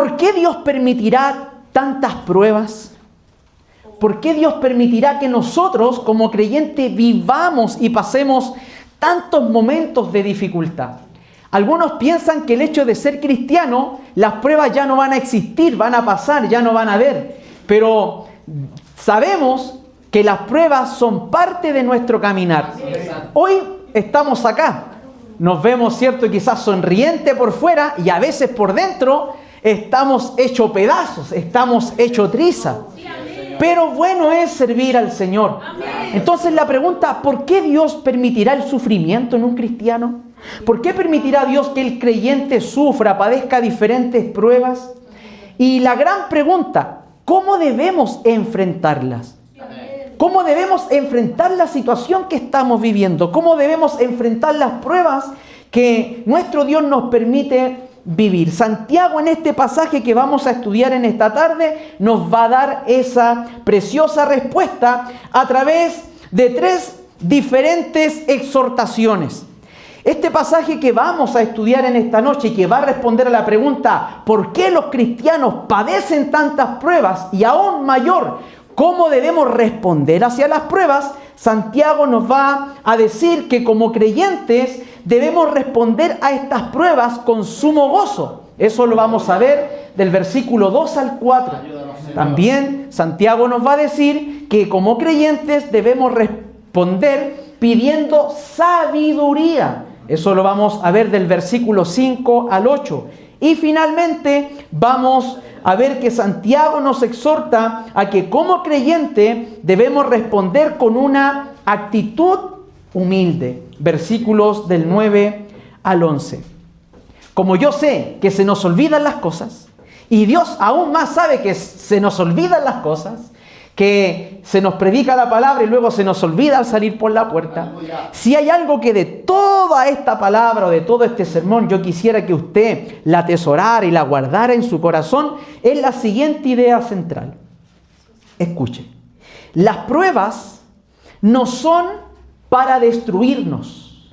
¿Por qué Dios permitirá tantas pruebas? ¿Por qué Dios permitirá que nosotros como creyentes vivamos y pasemos tantos momentos de dificultad? Algunos piensan que el hecho de ser cristiano, las pruebas ya no van a existir, van a pasar, ya no van a haber. Pero sabemos que las pruebas son parte de nuestro caminar. Hoy estamos acá, nos vemos, ¿cierto?, quizás sonriente por fuera y a veces por dentro estamos hechos pedazos, estamos hechos trizas. Pero bueno es servir al Señor. Entonces la pregunta, ¿por qué Dios permitirá el sufrimiento en un cristiano? ¿Por qué permitirá Dios que el creyente sufra, padezca diferentes pruebas? Y la gran pregunta, ¿cómo debemos enfrentarlas? ¿Cómo debemos enfrentar la situación que estamos viviendo? ¿Cómo debemos enfrentar las pruebas que nuestro Dios nos permite vivir? Santiago, en este pasaje que vamos a estudiar en esta tarde, nos va a dar esa preciosa respuesta a través de 3 diferentes exhortaciones. Este pasaje que vamos a estudiar en esta noche y que va a responder a la pregunta ¿por qué los cristianos padecen tantas pruebas? Y aún mayor, ¿cómo debemos responder hacia las pruebas? Santiago nos va a decir que como creyentes debemos responder a estas pruebas con sumo gozo. Eso lo vamos a ver del versículo 2 al 4. También Santiago nos va a decir que como creyentes debemos responder pidiendo sabiduría. Eso lo vamos a ver del versículo 5 al 8. Y finalmente vamos a ver que Santiago nos exhorta a que como creyente debemos responder con una actitud humilde. Versículos del 9 al 11. Como yo sé que se nos olvidan las cosas, y Dios aún más sabe que se nos olvidan las cosas, que se nos predica la palabra y luego se nos olvida al salir por la puerta. Si hay algo que de toda esta palabra o de todo este sermón yo quisiera que usted la atesorara y la guardara en su corazón, es la siguiente idea central. Escuche. Las pruebas no son para destruirnos,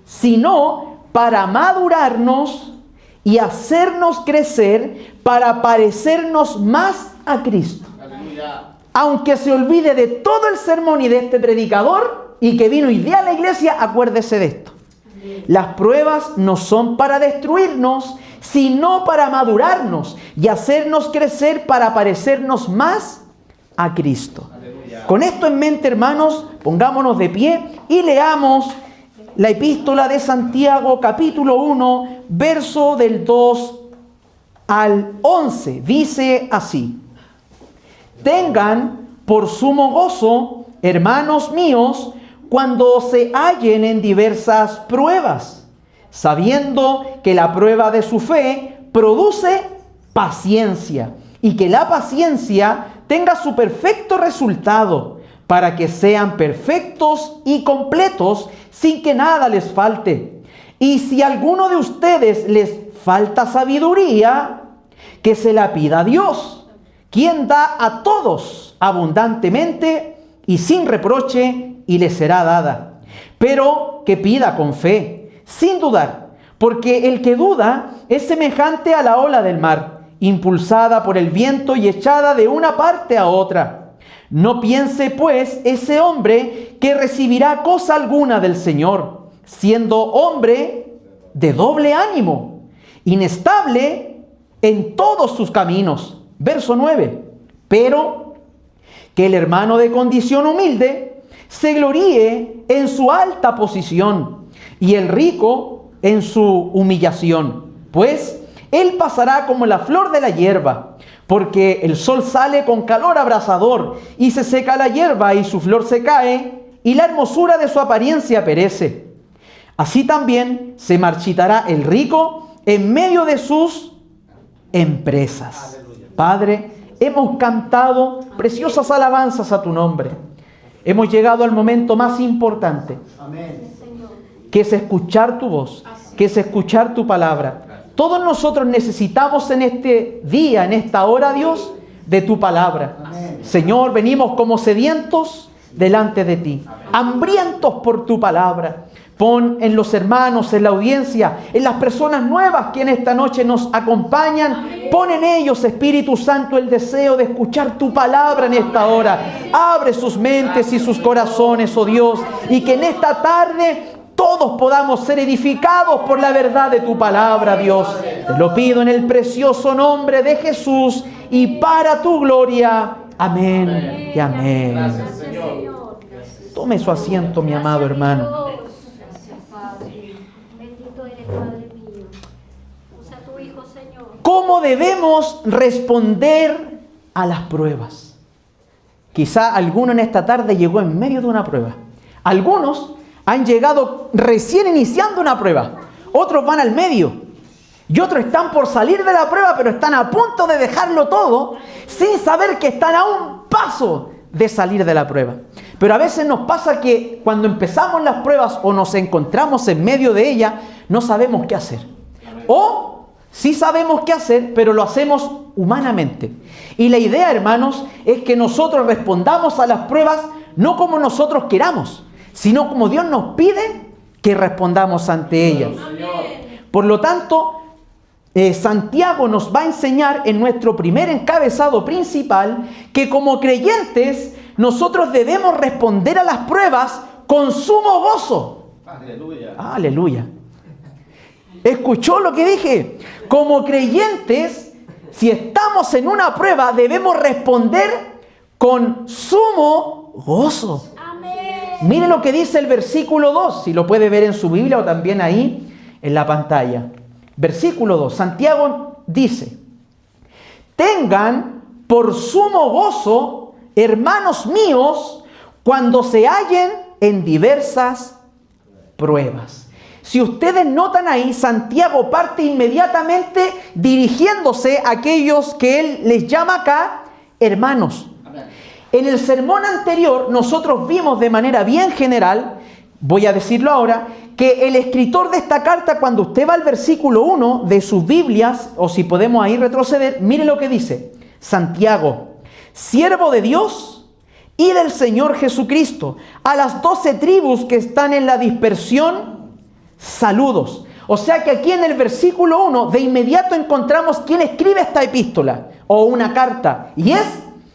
sino para madurarnos y hacernos crecer para parecernos más a Cristo. Aunque se olvide de todo el sermón y de este predicador y que vino hoy día a la iglesia, acuérdese de esto. Las pruebas no son para destruirnos, sino para madurarnos y hacernos crecer para parecernos más a Cristo. Con esto en mente, hermanos, pongámonos de pie y leamos la epístola de Santiago, capítulo 1, verso del 2 al 11. Dice así: tengan por sumo gozo, hermanos míos, cuando se hallen en diversas pruebas, sabiendo que la prueba de su fe produce paciencia, y que la paciencia tenga su perfecto resultado, para que sean perfectos y completos, sin que nada les falte. Y si a alguno de ustedes les falta sabiduría, que se la pida a Dios, quien da a todos abundantemente y sin reproche, y le será dada. Pero que pida con fe, sin dudar, porque el que duda es semejante a la ola del mar, impulsada por el viento y echada de una parte a otra. No piense, pues, ese hombre que recibirá cosa alguna del Señor, siendo hombre de doble ánimo, inestable en todos sus caminos. Verso 9. Pero que el hermano de condición humilde se gloríe en su alta posición, y el rico en su humillación, pues él pasará como la flor de la hierba, porque el sol sale con calor abrasador, y se seca la hierba, y su flor se cae, y la hermosura de su apariencia perece. Así también se marchitará el rico en medio de sus empresas. Padre, hemos cantado preciosas alabanzas a tu nombre. Hemos llegado al momento más importante, que es escuchar tu voz, que es escuchar tu palabra. Todos nosotros necesitamos en este día, en esta hora, Dios, de tu palabra. Señor, venimos como sedientos delante de ti, hambrientos por tu palabra. Pon en los hermanos, en la audiencia, en las personas nuevas que en esta noche nos acompañan. Pon en ellos, Espíritu Santo, el deseo de escuchar tu palabra en esta hora. Abre sus mentes y sus corazones, oh Dios, y que en esta tarde todos podamos ser edificados por la verdad de tu palabra, Dios. Te lo pido en el precioso nombre de Jesús y para tu gloria. Amén y amén. Gracias, Señor. Tome su asiento, mi amado hermano. Bendito eres, Padre mío. Usa a tu Hijo, Señor. ¿Cómo debemos responder a las pruebas? Quizá alguno en esta tarde llegó en medio de una prueba. Algunos han llegado recién iniciando una prueba. Otros van al medio. Y otros están por salir de la prueba, pero están a punto de dejarlo todo sin saber que están a un paso de salir de la prueba. Pero a veces nos pasa que cuando empezamos las pruebas o nos encontramos en medio de ellas, no sabemos qué hacer. O sí sabemos qué hacer, pero lo hacemos humanamente. Y la idea, hermanos, es que nosotros respondamos a las pruebas no como nosotros queramos, sino como Dios nos pide que respondamos ante ellas. Por lo tanto, Santiago nos va a enseñar en nuestro primer encabezado principal que como creyentes nosotros debemos responder a las pruebas con sumo gozo. Aleluya. Aleluya. ¿Escuchó lo que dije? Como creyentes, si estamos en una prueba, debemos responder con sumo gozo. Mire lo que dice el versículo 2, si lo puede ver en su Biblia o también ahí en la pantalla. Versículo 2, Santiago dice: tengan por sumo gozo, hermanos míos, cuando se hallen en diversas pruebas. Si ustedes notan ahí, Santiago parte inmediatamente dirigiéndose a aquellos que él les llama acá hermanos. En el sermón anterior nosotros vimos de manera bien general, voy a decirlo ahora, que el escritor de esta carta, cuando usted va al versículo 1 de sus Biblias, o si podemos ahí retroceder, mire lo que dice: Santiago, siervo de Dios y del Señor Jesucristo, a las 12 tribus que están en la dispersión, saludos. O sea que aquí en el versículo 1 de inmediato encontramos quién escribe esta epístola o una carta, y es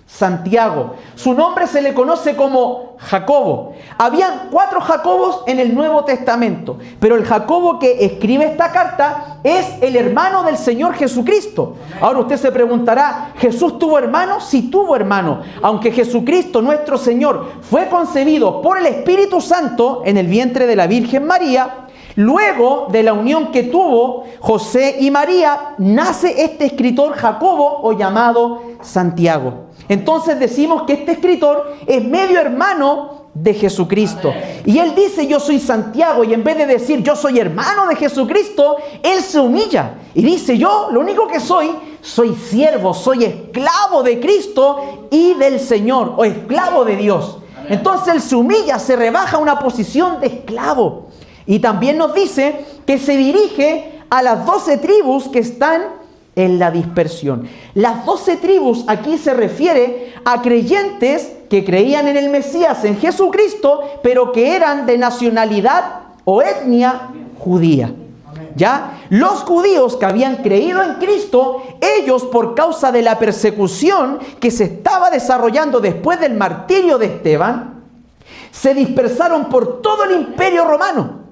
Santiago. Su nombre se le conoce como Jacobo. Habían 4 Jacobos en el Nuevo Testamento, pero el Jacobo que escribe esta carta es el hermano del Señor Jesucristo. Ahora usted se preguntará, ¿Jesús tuvo hermano? Sí tuvo hermano. Aunque Jesucristo nuestro Señor fue concebido por el Espíritu Santo en el vientre de la Virgen María, luego de la unión que tuvo José y María, nace este escritor Jacobo, o llamado Santiago. Entonces decimos que este escritor es medio hermano de Jesucristo. Y él dice: yo soy Santiago, y en vez de decir yo soy hermano de Jesucristo, él se humilla y dice: yo lo único que soy siervo, soy esclavo de Cristo y del Señor, o esclavo de Dios. Entonces él se humilla, se rebaja a una posición de esclavo. Y también nos dice que se dirige a las 12 tribus que están en la dispersión. Las 12 tribus aquí se refiere a creyentes que creían en el Mesías, en Jesucristo, pero que eran de nacionalidad o etnia judía. ¿Ya? Los judíos que habían creído en Cristo, ellos, por causa de la persecución que se estaba desarrollando después del martirio de Esteban, se dispersaron por todo el imperio romano.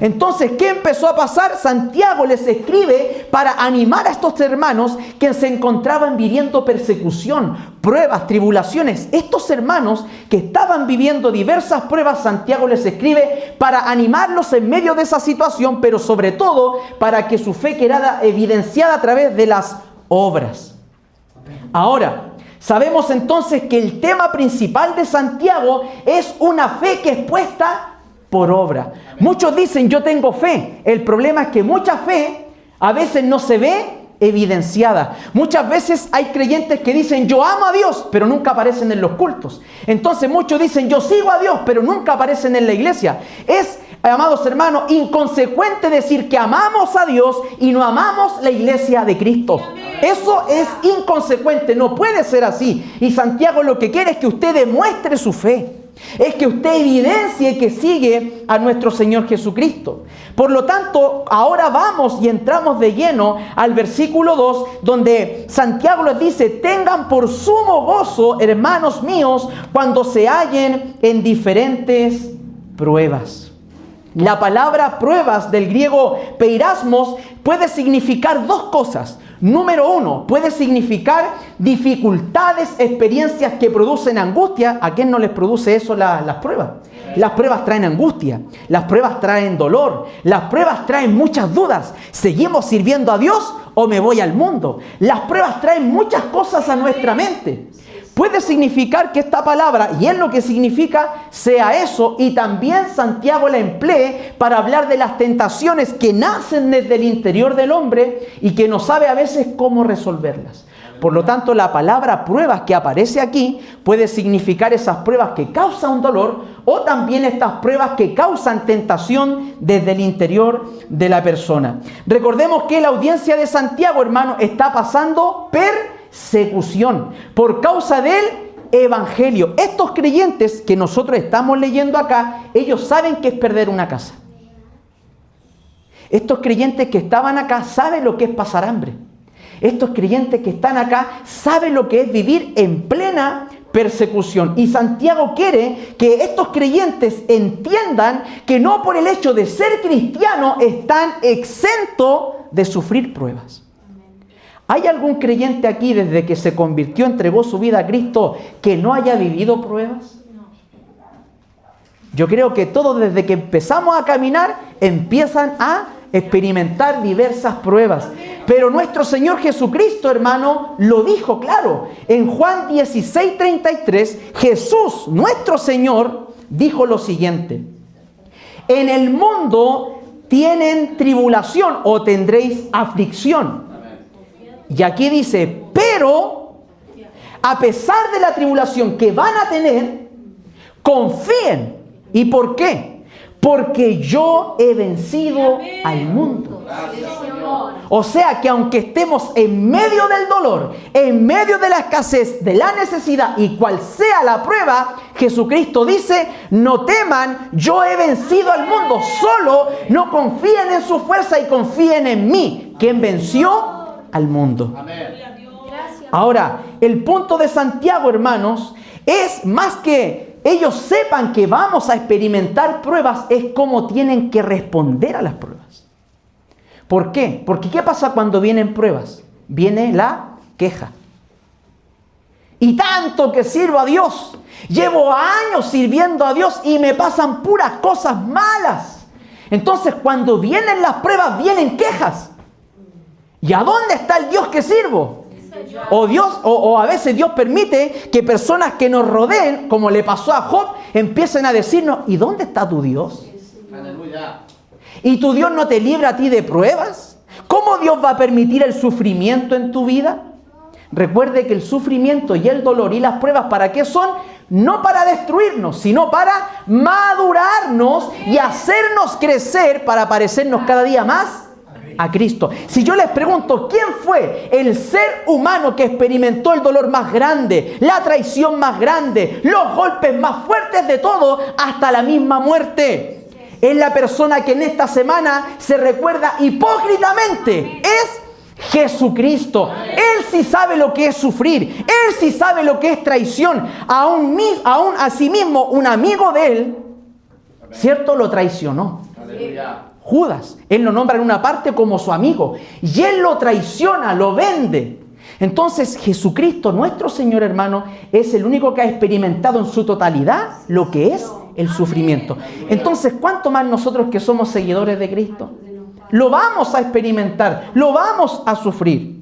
Entonces, ¿qué empezó a pasar? Santiago les escribe para animar a estos hermanos que se encontraban viviendo persecución, pruebas, tribulaciones. Estos hermanos que estaban viviendo diversas pruebas, Santiago les escribe para animarlos en medio de esa situación, pero sobre todo para que su fe quedara evidenciada a través de las obras. Ahora, sabemos entonces que el tema principal de Santiago es una fe que es puesta por obra. Muchos dicen: yo tengo fe. El problema es que mucha fe a veces no se ve evidenciada. Muchas veces hay creyentes que dicen: yo amo a Dios, pero nunca aparecen en los cultos. Entonces muchos dicen: yo sigo a Dios, pero nunca aparecen en la iglesia. Es, amados hermanos, inconsecuente decir que amamos a Dios y no amamos la iglesia de Cristo. Eso es inconsecuente, no puede ser así. Y Santiago lo que quiere es que usted demuestre su fe. Es que usted evidencie que sigue a nuestro Señor Jesucristo. Por lo tanto, ahora vamos y entramos de lleno al versículo 2, donde Santiago les dice: tengan por sumo gozo, hermanos míos, cuando se hallen en diferentes pruebas. La palabra pruebas, del griego peirasmos, puede significar dos cosas. Número uno, puede significar dificultades, experiencias que producen angustia. ¿A quién no les produce eso las pruebas? Las pruebas traen angustia, las pruebas traen dolor, las pruebas traen muchas dudas. ¿Seguimos sirviendo a Dios o me voy al mundo? Las pruebas traen muchas cosas a nuestra mente. Puede significar que esta palabra, y es lo que significa, sea eso, y también Santiago la emplee para hablar de las tentaciones que nacen desde el interior del hombre y que no sabe a veces cómo resolverlas. Por lo tanto, la palabra pruebas que aparece aquí puede significar esas pruebas que causan un dolor, o también estas pruebas que causan tentación desde el interior de la persona. Recordemos que la audiencia de Santiago, hermano, está pasando persecución por causa del evangelio. Estos creyentes que nosotros estamos leyendo acá, ellos saben que es perder una casa. Estos creyentes que estaban acá saben lo que es pasar hambre. Estos creyentes que están acá saben lo que es vivir en plena persecución. Y Santiago quiere que estos creyentes entiendan que no por el hecho de ser cristianos están exentos de sufrir pruebas. ¿Hay algún creyente aquí desde que se convirtió, entregó su vida a Cristo, que no haya vivido pruebas? Yo creo que todos desde que empezamos a caminar empiezan a experimentar diversas pruebas. Pero nuestro Señor Jesucristo, hermano, lo dijo claro. En Juan 16:33, Jesús, nuestro Señor, dijo lo siguiente: en el mundo tienen tribulación o tendréis aflicción. Y aquí dice, pero a pesar de la tribulación que van a tener, confíen. ¿Y por qué? Porque yo he vencido al mundo. O sea que aunque estemos en medio del dolor, en medio de la escasez, de la necesidad y cual sea la prueba, Jesucristo dice: no teman, yo he vencido al mundo. Solo no confíen en su fuerza y confíen en mí, quien venció al mundo. Ahora, el punto de Santiago, hermanos, es más que ellos sepan que vamos a experimentar pruebas, es cómo tienen que responder a las pruebas. ¿Por qué? Porque ¿qué pasa cuando vienen pruebas? Viene la queja. Y tanto que sirvo a Dios, llevo años sirviendo a Dios y me pasan puras cosas malas. Entonces, cuando vienen las pruebas, vienen quejas. ¿Y a dónde está el Dios que sirvo? O a veces Dios permite que personas que nos rodeen, como le pasó a Job, empiecen a decirnos: ¿y dónde está tu Dios? Aleluya. ¿Y tu Dios no te libra a ti de pruebas? ¿Cómo Dios va a permitir el sufrimiento en tu vida? Recuerde que el sufrimiento y el dolor y las pruebas, ¿para qué son? No para destruirnos, sino para madurarnos y hacernos crecer para parecernos cada día más a Cristo. Si yo les pregunto, ¿quién fue el ser humano que experimentó el dolor más grande, la traición más grande, los golpes más fuertes de todo, hasta la misma muerte? Es la persona que en esta semana se recuerda hipócritamente. Es Jesucristo. Él sí sabe lo que es sufrir. Él sí sabe lo que es traición. Aún a sí mismo, un amigo de él, ¿cierto?, lo traicionó. Aleluya. Judas, él lo nombra en una parte como su amigo, y él lo traiciona, lo vende. Entonces Jesucristo, nuestro Señor, hermano, es el único que ha experimentado en su totalidad lo que es el sufrimiento. Entonces, ¿cuánto más nosotros que somos seguidores de Cristo? Lo vamos a experimentar, lo vamos a sufrir.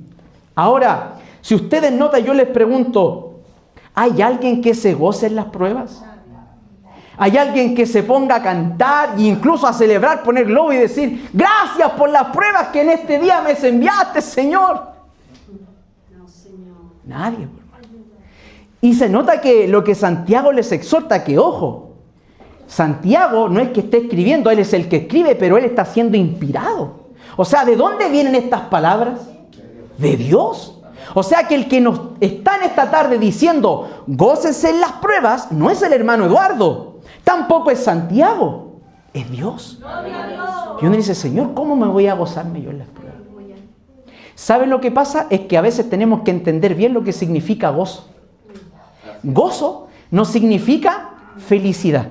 Ahora, si ustedes notan, yo les pregunto, ¿hay alguien que se goce en las pruebas? ¿Hay alguien que se ponga a cantar e incluso a celebrar, poner globo y decir: gracias por las pruebas que en este día me enviaste, Señor? No, Señor. Nadie, hermano. Y se nota que lo que Santiago les exhorta, que ojo, Santiago no es que esté escribiendo, él es el que escribe, pero él está siendo inspirado. O sea, ¿de dónde vienen estas palabras? De Dios. O sea que el que nos está en esta tarde diciendo, gócense en las pruebas, no es el hermano Eduardo, tampoco es Santiago, es Dios. Y uno dice, Señor, ¿cómo me voy a gozarme yo en las pruebas? ¿Saben lo que pasa? Es que a veces tenemos que entender bien lo que significa gozo. Gozo no significa felicidad.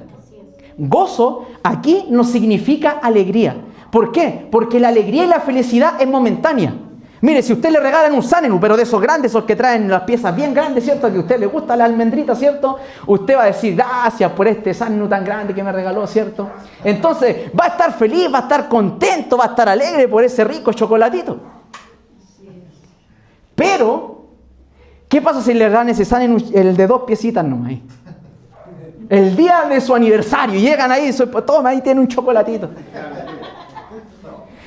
Gozo aquí no significa alegría. ¿Por qué? Porque la alegría y la felicidad es momentánea. Mire, si usted le regalan un Sanenu, pero de esos grandes, esos que traen las piezas bien grandes, ¿cierto? Que a usted le gusta la almendrita, ¿cierto? Usted va a decir, gracias por este Sanenu tan grande que me regaló, ¿cierto? Entonces, va a estar feliz, va a estar contento, va a estar alegre por ese rico chocolatito. Pero, ¿qué pasa si le dan ese Sanenu, el de 2 piecitas nomás? El día de su aniversario, llegan ahí, toma, ahí tiene un chocolatito.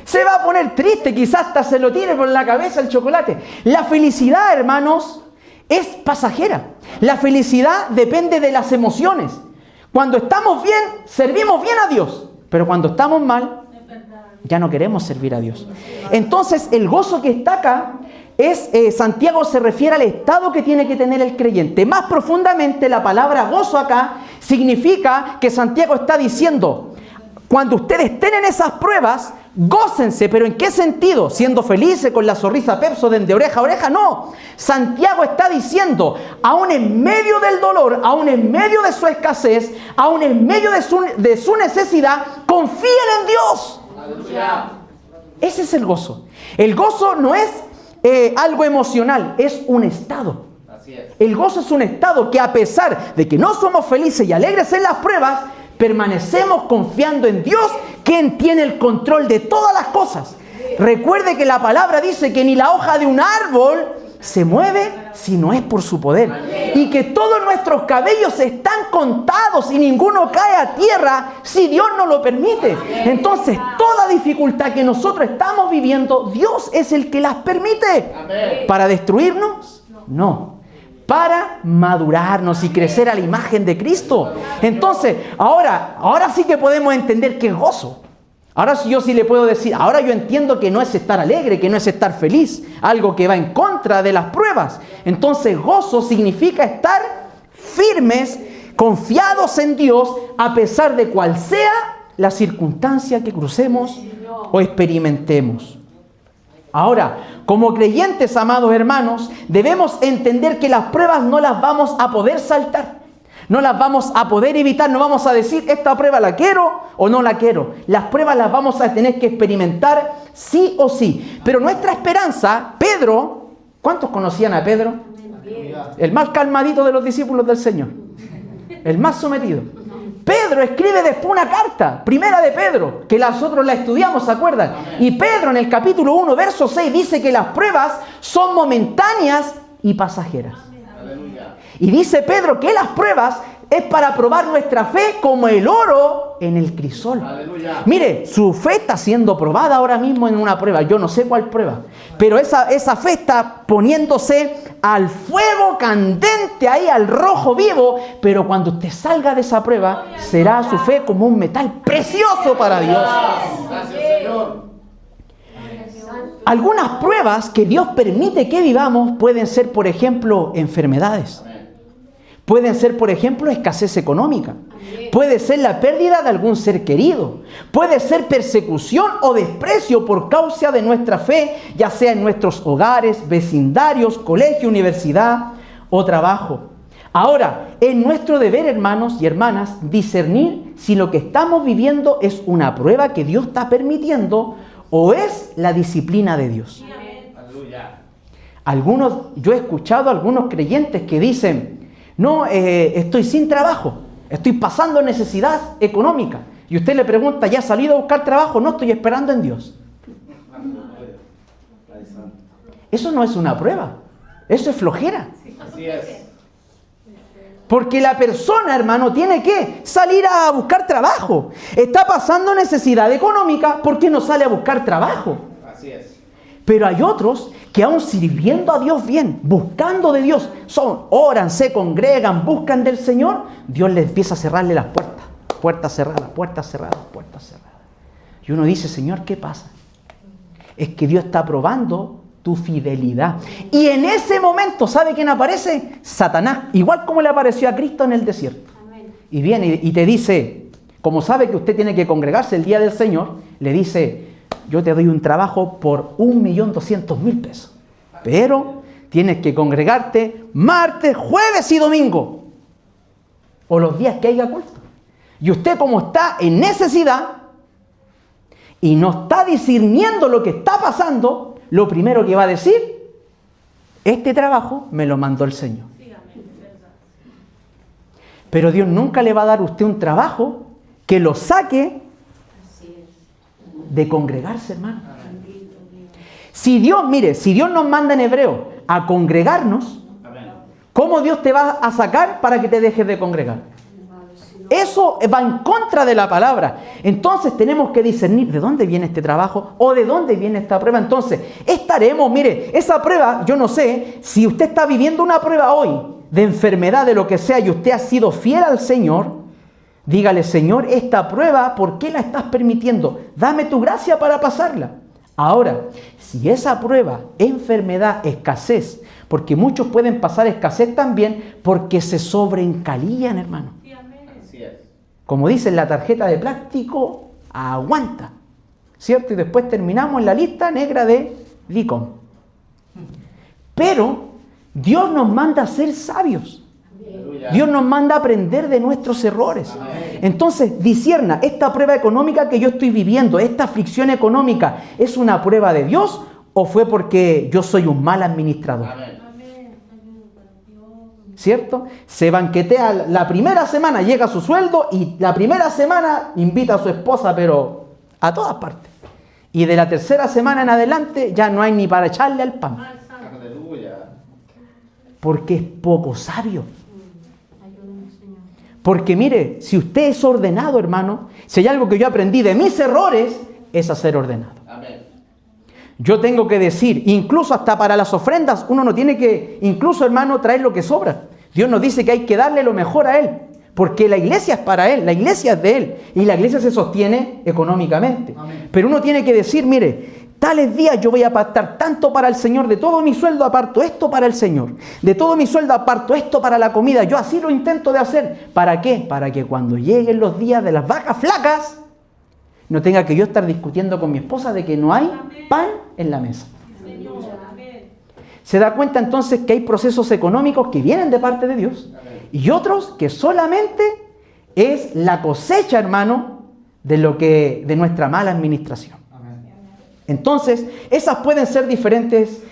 Se va a poner triste, quizás hasta se lo tire por la cabeza el chocolate. La felicidad, hermanos, es pasajera. La felicidad depende de las emociones. Cuando estamos bien, servimos bien a Dios. Pero cuando estamos mal, ya no queremos servir a Dios. Entonces, el gozo que está acá Santiago se refiere al estado que tiene que tener el creyente. Más profundamente, la palabra gozo acá significa que Santiago está diciendo, cuando ustedes estén en esas pruebas, gócense. ¿Pero en qué sentido? ¿Siendo felices con la sonrisa Pepsodent de oreja a oreja? No. Santiago está diciendo, aún en medio del dolor, aún en medio de su escasez, aún en medio de su necesidad, confíen en Dios. Aleluya. Ese es el gozo. El gozo no es algo emocional, es un estado. Así es. El gozo es un estado que, a pesar de que no somos felices y alegres en las pruebas, permanecemos confiando en Dios, quien tiene el control de todas las cosas. Recuerde que la palabra dice que ni la hoja de un árbol se mueve si no es por su poder. Y que todos nuestros cabellos están contados y ninguno cae a tierra si Dios no lo permite. Entonces, toda dificultad que nosotros estamos viviendo, Dios es el que las permite. ¿Para destruirnos? No. Para madurarnos y crecer a la imagen de Cristo. Entonces, ahora sí que podemos entender qué es gozo. Ahora yo sí le puedo decir, ahora yo entiendo que no es estar alegre, que no es estar feliz, algo que va en contra de las pruebas. Entonces, gozo significa estar firmes, confiados en Dios, a pesar de cual sea la circunstancia que crucemos o experimentemos. Ahora, como creyentes, amados hermanos, debemos entender que las pruebas no las vamos a poder saltar. No las vamos a poder evitar, no vamos a decir, esta prueba la quiero o no la quiero. Las pruebas las vamos a tener que experimentar sí o sí. Pero nuestra esperanza, Pedro, ¿cuántos conocían a Pedro? El más calmadito de los discípulos del Señor. El más sometido. Pedro escribe después una carta, primera de Pedro, que nosotros la estudiamos, ¿se acuerdan? Y Pedro en el capítulo 1, verso 6, dice que las pruebas son momentáneas y pasajeras. Y dice Pedro que las pruebas es para probar nuestra fe como el oro en el crisol. Aleluya. Mire, su fe está siendo probada ahora mismo en una prueba. Yo no sé cuál prueba. Pero esa fe está poniéndose al fuego candente, ahí al rojo vivo. Pero cuando usted salga de esa prueba, será su fe como un metal precioso para Dios. Gracias, Señor. Algunas pruebas que Dios permite que vivamos pueden ser, por ejemplo, enfermedades. Pueden ser, por ejemplo, escasez económica. Puede ser la pérdida de algún ser querido. Puede ser persecución o desprecio por causa de nuestra fe, ya sea en nuestros hogares, vecindarios, colegio, universidad o trabajo. Ahora, es nuestro deber, hermanos y hermanas, discernir si lo que estamos viviendo es una prueba que Dios está permitiendo o es la disciplina de Dios. Yo he escuchado a algunos creyentes que dicen, no, estoy sin trabajo, estoy pasando necesidad económica. Y usted le pregunta, ¿ya has salido a buscar trabajo? No, estoy esperando en Dios. Eso no es una prueba, eso es flojera. Así es. Porque la persona, hermano, tiene que salir a buscar trabajo. Está pasando necesidad económica, ¿por qué no sale a buscar trabajo? Así es. Pero hay otros que aún sirviendo a Dios bien, buscando de Dios, oran, se congregan, buscan del Señor, Dios les empieza a cerrarle las puertas. Puertas cerradas, puertas cerradas, puertas cerradas. Y uno dice, Señor, ¿qué pasa? Es que Dios está probando tu fidelidad. Y en ese momento, ¿sabe quién aparece? Satanás, igual como le apareció a Cristo en el desierto. Amén. Y viene y te dice, como sabe que usted tiene que congregarse el día del Señor, le dice, yo te doy un trabajo por 1.200.000 pesos. Pero tienes que congregarte martes, jueves y domingo. O los días que haya culto. Y usted, como está en necesidad y no está discerniendo lo que está pasando, lo primero que va a decir, este trabajo me lo mandó el Señor. Pero Dios nunca le va a dar a usted un trabajo que lo saque de congregarse, hermano. Si Dios, mire, si Dios nos manda en hebreo a congregarnos, ¿cómo Dios te va a sacar para que te dejes de congregar? Eso va en contra de la palabra. Entonces tenemos que discernir de dónde viene este trabajo o de dónde viene esta prueba. Entonces estaremos, mire, esa prueba, yo no sé, si usted está viviendo una prueba hoy de enfermedad, de lo que sea, y usted ha sido fiel al Señor, dígale, Señor, esta prueba, ¿por qué la estás permitiendo? Dame tu gracia para pasarla. Ahora, si esa prueba, enfermedad, escasez, porque muchos pueden pasar escasez también porque se sobreencalían, hermano. Como dice en la tarjeta de plástico, aguanta, ¿cierto? Y después terminamos en la lista negra de DICOM. Pero Dios nos manda a ser sabios. Dios nos manda a aprender de nuestros errores. Entonces, discierna, esta prueba económica que yo estoy viviendo, esta aflicción económica, ¿es una prueba de Dios o fue porque yo soy un mal administrador? ¿Cierto? Se banquetea la primera semana, llega su sueldo y la primera semana invita a su esposa, pero a todas partes. Y de la tercera semana en adelante ya no hay ni para echarle al pan. Porque es poco sabio. Porque mire, si usted es ordenado, hermano, si hay algo que yo aprendí de mis errores, es a ser ordenado. Yo tengo que decir, incluso hasta para las ofrendas, uno no tiene que, incluso, hermano, traer lo que sobra. Dios nos dice que hay que darle lo mejor a Él, porque la iglesia es para Él, la iglesia es de Él, y la iglesia se sostiene económicamente. Amén. Pero uno tiene que decir, mire, tales días yo voy a apartar tanto para el Señor, de todo mi sueldo aparto esto para el Señor, de todo mi sueldo aparto esto para la comida. Yo así lo intento de hacer. ¿Para qué? Para que cuando lleguen los días de las vacas flacas, no tenga que yo estar discutiendo con mi esposa de que no hay pan en la mesa. Se da cuenta entonces que hay procesos económicos que vienen de parte de Dios y otros que solamente es la cosecha, hermano, de nuestra mala administración. Entonces, esas pueden ser diferentes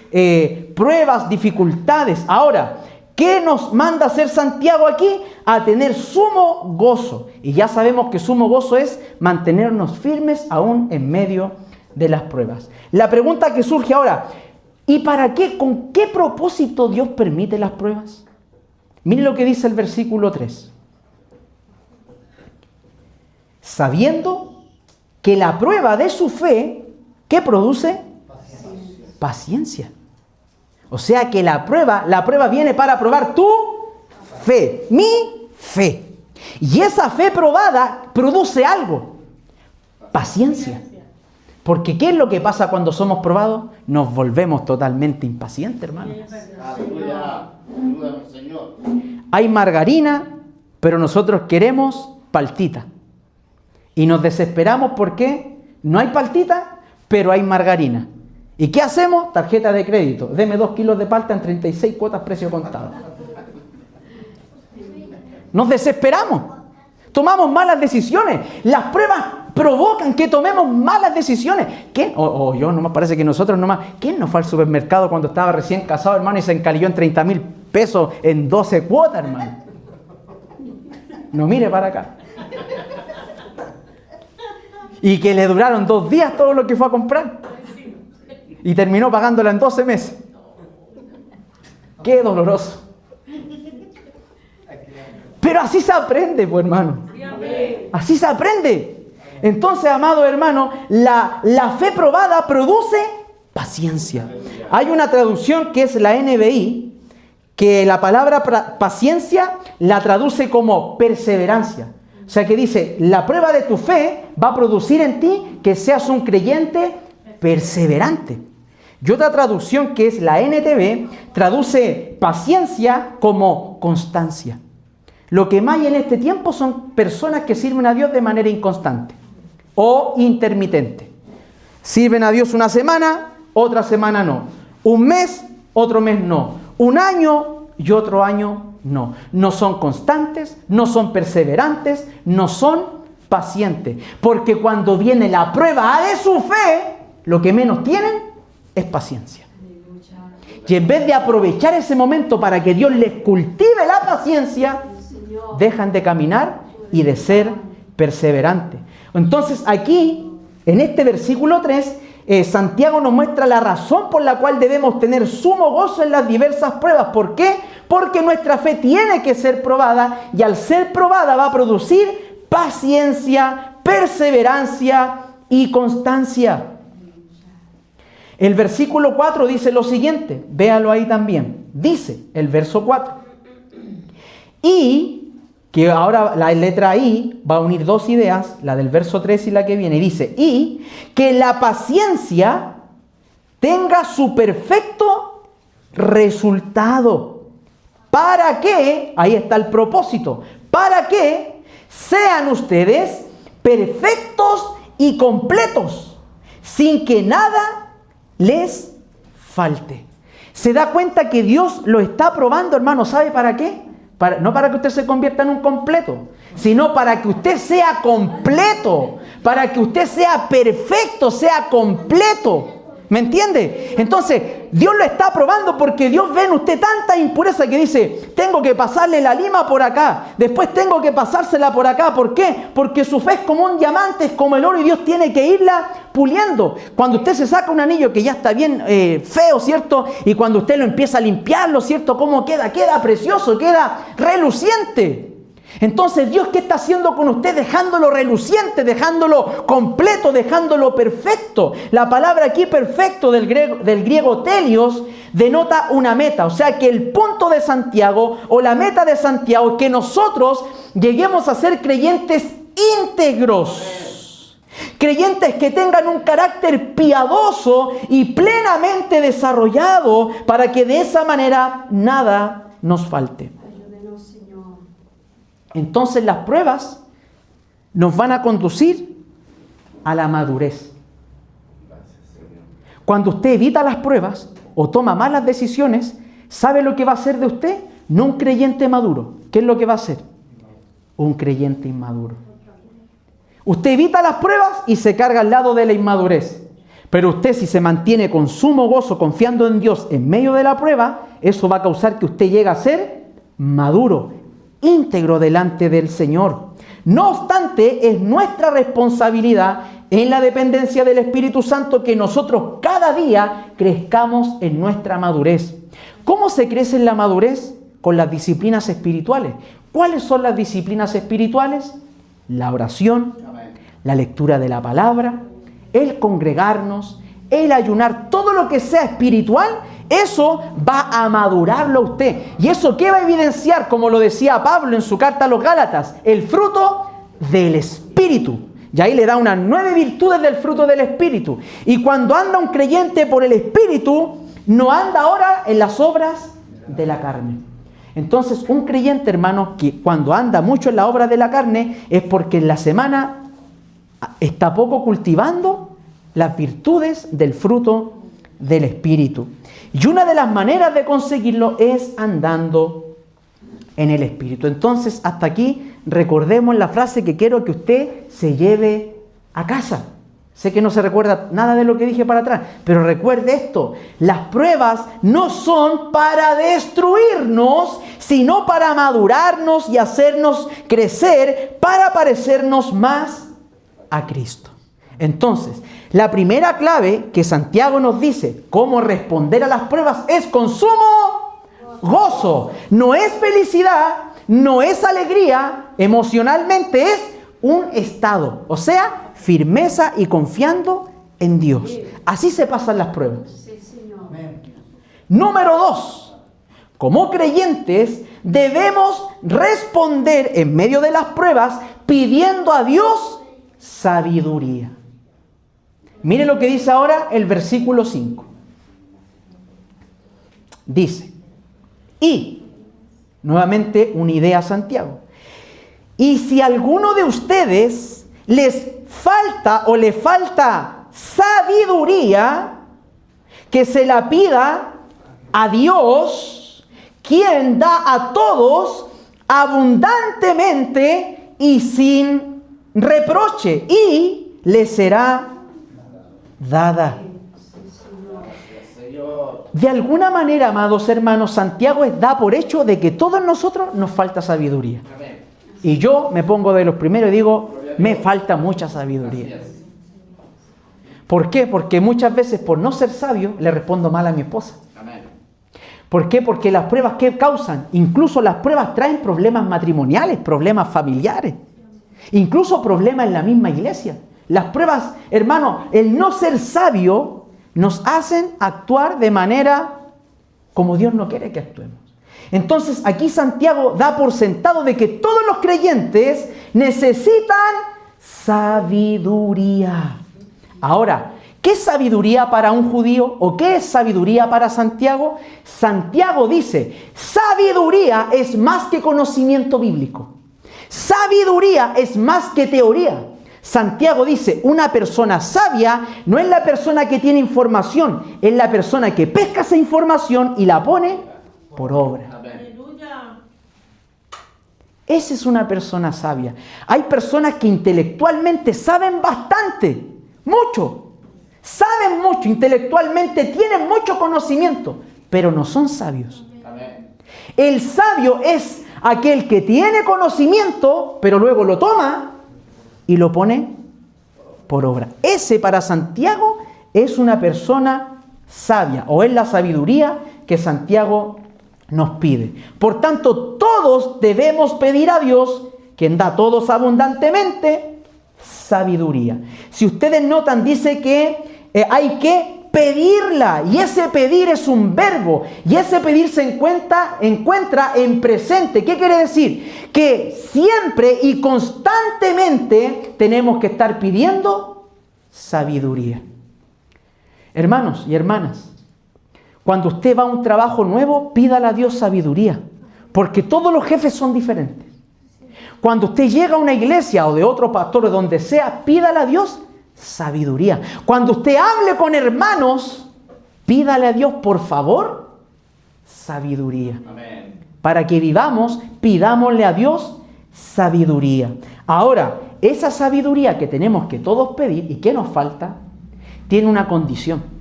pruebas, dificultades. Ahora, ¿qué nos manda a hacer Santiago aquí? A tener sumo gozo. Y ya sabemos que sumo gozo es mantenernos firmes aún en medio de las pruebas. La pregunta que surge ahora, ¿y para qué? ¿Con qué propósito Dios permite las pruebas? Mire lo que dice el versículo 3. Sabiendo que la prueba de su fe, ¿qué produce? Paciencia. O sea que la prueba viene para probar tu fe, mi fe. Y esa fe probada produce algo, paciencia. Porque ¿qué es lo que pasa cuando somos probados? Nos volvemos totalmente impacientes, hermano. Hay margarina, pero nosotros queremos paltita. Y nos desesperamos porque no hay paltita, pero hay margarina. ¿Y qué hacemos? Tarjeta de crédito. Deme 2 kilos de palta en 36 cuotas precio contado. Nos desesperamos. Tomamos malas decisiones. Las pruebas provocan que tomemos malas decisiones. ¿Quién? Yo nomás parece que nosotros nomás. ¿Quién no fue al supermercado cuando estaba recién casado, hermano, y se encalilló en 30.000 pesos en 12 cuotas, hermano? No mire para acá. Y que le duraron 2 días todo lo que fue a comprar. Y terminó pagándola en 12 meses. Qué doloroso. Pero así se aprende, pues, hermano. Así se aprende. Entonces, amado hermano, la fe probada produce paciencia. Hay una traducción que es la NBI, que la palabra paciencia la traduce como perseverancia. O sea que dice, la prueba de tu fe va a producir en ti que seas un creyente perseverante. Y otra traducción, que es la NTV, traduce paciencia como constancia. Lo que más hay en este tiempo son personas que sirven a Dios de manera inconstante o intermitente. Sirven a Dios una semana, otra semana no. Un mes, otro mes no. Un año y otro año no. No son constantes, no son perseverantes, no son pacientes. Porque cuando viene la prueba de su fe, lo que menos tienen es paciencia. Y en vez de aprovechar ese momento para que Dios les cultive la paciencia, dejan de caminar y de ser perseverantes. Entonces aquí, en este versículo 3, Santiago nos muestra la razón por la cual debemos tener sumo gozo en las diversas pruebas. ¿Por qué? Porque nuestra fe tiene que ser probada, y al ser probada va a producir paciencia, perseverancia y constancia. El versículo 4 dice lo siguiente, véalo ahí también. Dice el verso 4. Y, que ahora la letra I va a unir dos ideas, la del verso 3 y la que viene. Dice, y que la paciencia tenga su perfecto resultado. ¿Para qué? Ahí está el propósito. Para que sean ustedes perfectos y completos, sin que nada les falte. ¿Se da cuenta que Dios lo está probando, hermano? ¿Sabe para qué? No para que usted se convierta en un completo, sino para que usted sea completo, para que usted sea perfecto, sea completo. ¿Me entiende? Entonces, Dios lo está probando porque Dios ve en usted tanta impureza que dice, tengo que pasarle la lima por acá, después tengo que pasársela por acá. ¿Por qué? Porque su fe es como un diamante, es como el oro, y Dios tiene que irla puliendo. Cuando usted se saca un anillo que ya está bien feo, ¿cierto? Y cuando usted lo empieza a limpiarlo, ¿cierto? ¿Cómo queda? Queda precioso, queda reluciente. Entonces, ¿Dios qué está haciendo con usted? Dejándolo reluciente, dejándolo completo, dejándolo perfecto. La palabra aquí perfecto del griego telios denota una meta. O sea que el punto de Santiago o la meta de Santiago es que nosotros lleguemos a ser creyentes íntegros. Creyentes que tengan un carácter piadoso y plenamente desarrollado para que de esa manera nada nos falte. Entonces las pruebas nos van a conducir a la madurez. Cuando usted evita las pruebas o toma malas decisiones, ¿sabe lo que va a hacer de usted? No un creyente maduro. ¿Qué es lo que va a hacer? Un creyente inmaduro. Usted evita las pruebas y se carga al lado de la inmadurez. Pero usted, si se mantiene con sumo gozo, confiando en Dios en medio de la prueba, eso va a causar que usted llegue a ser maduro, íntegro delante del Señor. No obstante, es nuestra responsabilidad en la dependencia del Espíritu Santo que nosotros cada día crezcamos en nuestra madurez. ¿Cómo se crece en la madurez? Con las disciplinas espirituales. ¿Cuáles son las disciplinas espirituales? La oración, la lectura de la palabra, el congregarnos, el ayunar, todo lo que sea espiritual. Eso va a madurarlo a usted. ¿Y eso qué va a evidenciar? Como lo decía Pablo en su carta a los Gálatas, el fruto del Espíritu. Y ahí le da unas 9 virtudes del fruto del Espíritu. Y cuando anda un creyente por el Espíritu, no anda ahora en las obras de la carne. Entonces, un creyente, hermano, que cuando anda mucho en la obra de la carne, es porque en la semana está poco cultivando las virtudes del fruto del Espíritu. Y una de las maneras de conseguirlo es andando en el Espíritu. Entonces, hasta aquí recordemos la frase que quiero que usted se lleve a casa. Sé que no se recuerda nada de lo que dije para atrás, pero recuerde esto: las pruebas no son para destruirnos, sino para madurarnos y hacernos crecer para parecernos más a Cristo. Entonces, la primera clave que Santiago nos dice cómo responder a las pruebas es con sumo gozo. No es felicidad, no es alegría, emocionalmente es un estado, o sea, firmeza y confiando en Dios. Así se pasan las pruebas. Sí, Señor. Número 2. Como creyentes debemos responder en medio de las pruebas pidiendo a Dios sabiduría. Mire lo que dice ahora el versículo 5. dice, y, nuevamente una idea a Santiago, y si a alguno de ustedes les falta o le falta sabiduría, que se la pida a Dios, quien da a todos abundantemente y sin reproche, y le será dada. De alguna manera, amados hermanos, Santiago da por hecho de que todos nosotros nos falta sabiduría. Y yo me pongo de los primeros y digo, me falta mucha sabiduría. ¿Por qué? Porque muchas veces por no ser sabio le respondo mal a mi esposa. ¿Por qué? Porque las pruebas que causan, incluso las pruebas traen problemas matrimoniales, problemas familiares, incluso problemas en la misma iglesia. Las pruebas, hermano, el no ser sabio nos hacen actuar de manera como Dios no quiere que actuemos. Entonces aquí Santiago da por sentado de que todos los creyentes necesitan sabiduría. Ahora, ¿qué es sabiduría para un judío o qué es sabiduría para Santiago? Santiago dice, sabiduría es más que conocimiento bíblico. Sabiduría es más que teoría. Santiago dice, una persona sabia no es la persona que tiene información, es la persona que pesca esa información y la pone por obra. Esa es una persona sabia. Hay personas que intelectualmente saben bastante, mucho. Saben mucho, intelectualmente tienen mucho conocimiento, pero no son sabios. El sabio es aquel que tiene conocimiento, pero luego lo toma y lo pone por obra. Ese para Santiago es una persona sabia, o es la sabiduría que Santiago nos pide. Por tanto, todos debemos pedir a Dios, quien da a todos abundantemente, sabiduría. Si ustedes notan, dice que hay que pedirla, y ese pedir es un verbo, y ese pedir se encuentra en presente. ¿Qué quiere decir? Que siempre y constantemente tenemos que estar pidiendo sabiduría. Hermanos y hermanas, cuando usted va a un trabajo nuevo, pídale a Dios sabiduría, porque todos los jefes son diferentes. Cuando usted llega a una iglesia o de otro pastor o donde sea, pídale a Dios sabiduría. Cuando usted hable con hermanos, pídale a Dios, por favor, sabiduría. Amén. Para que vivamos, pidámosle a Dios sabiduría. Ahora, esa sabiduría que tenemos que todos pedir y que nos falta, tiene una condición.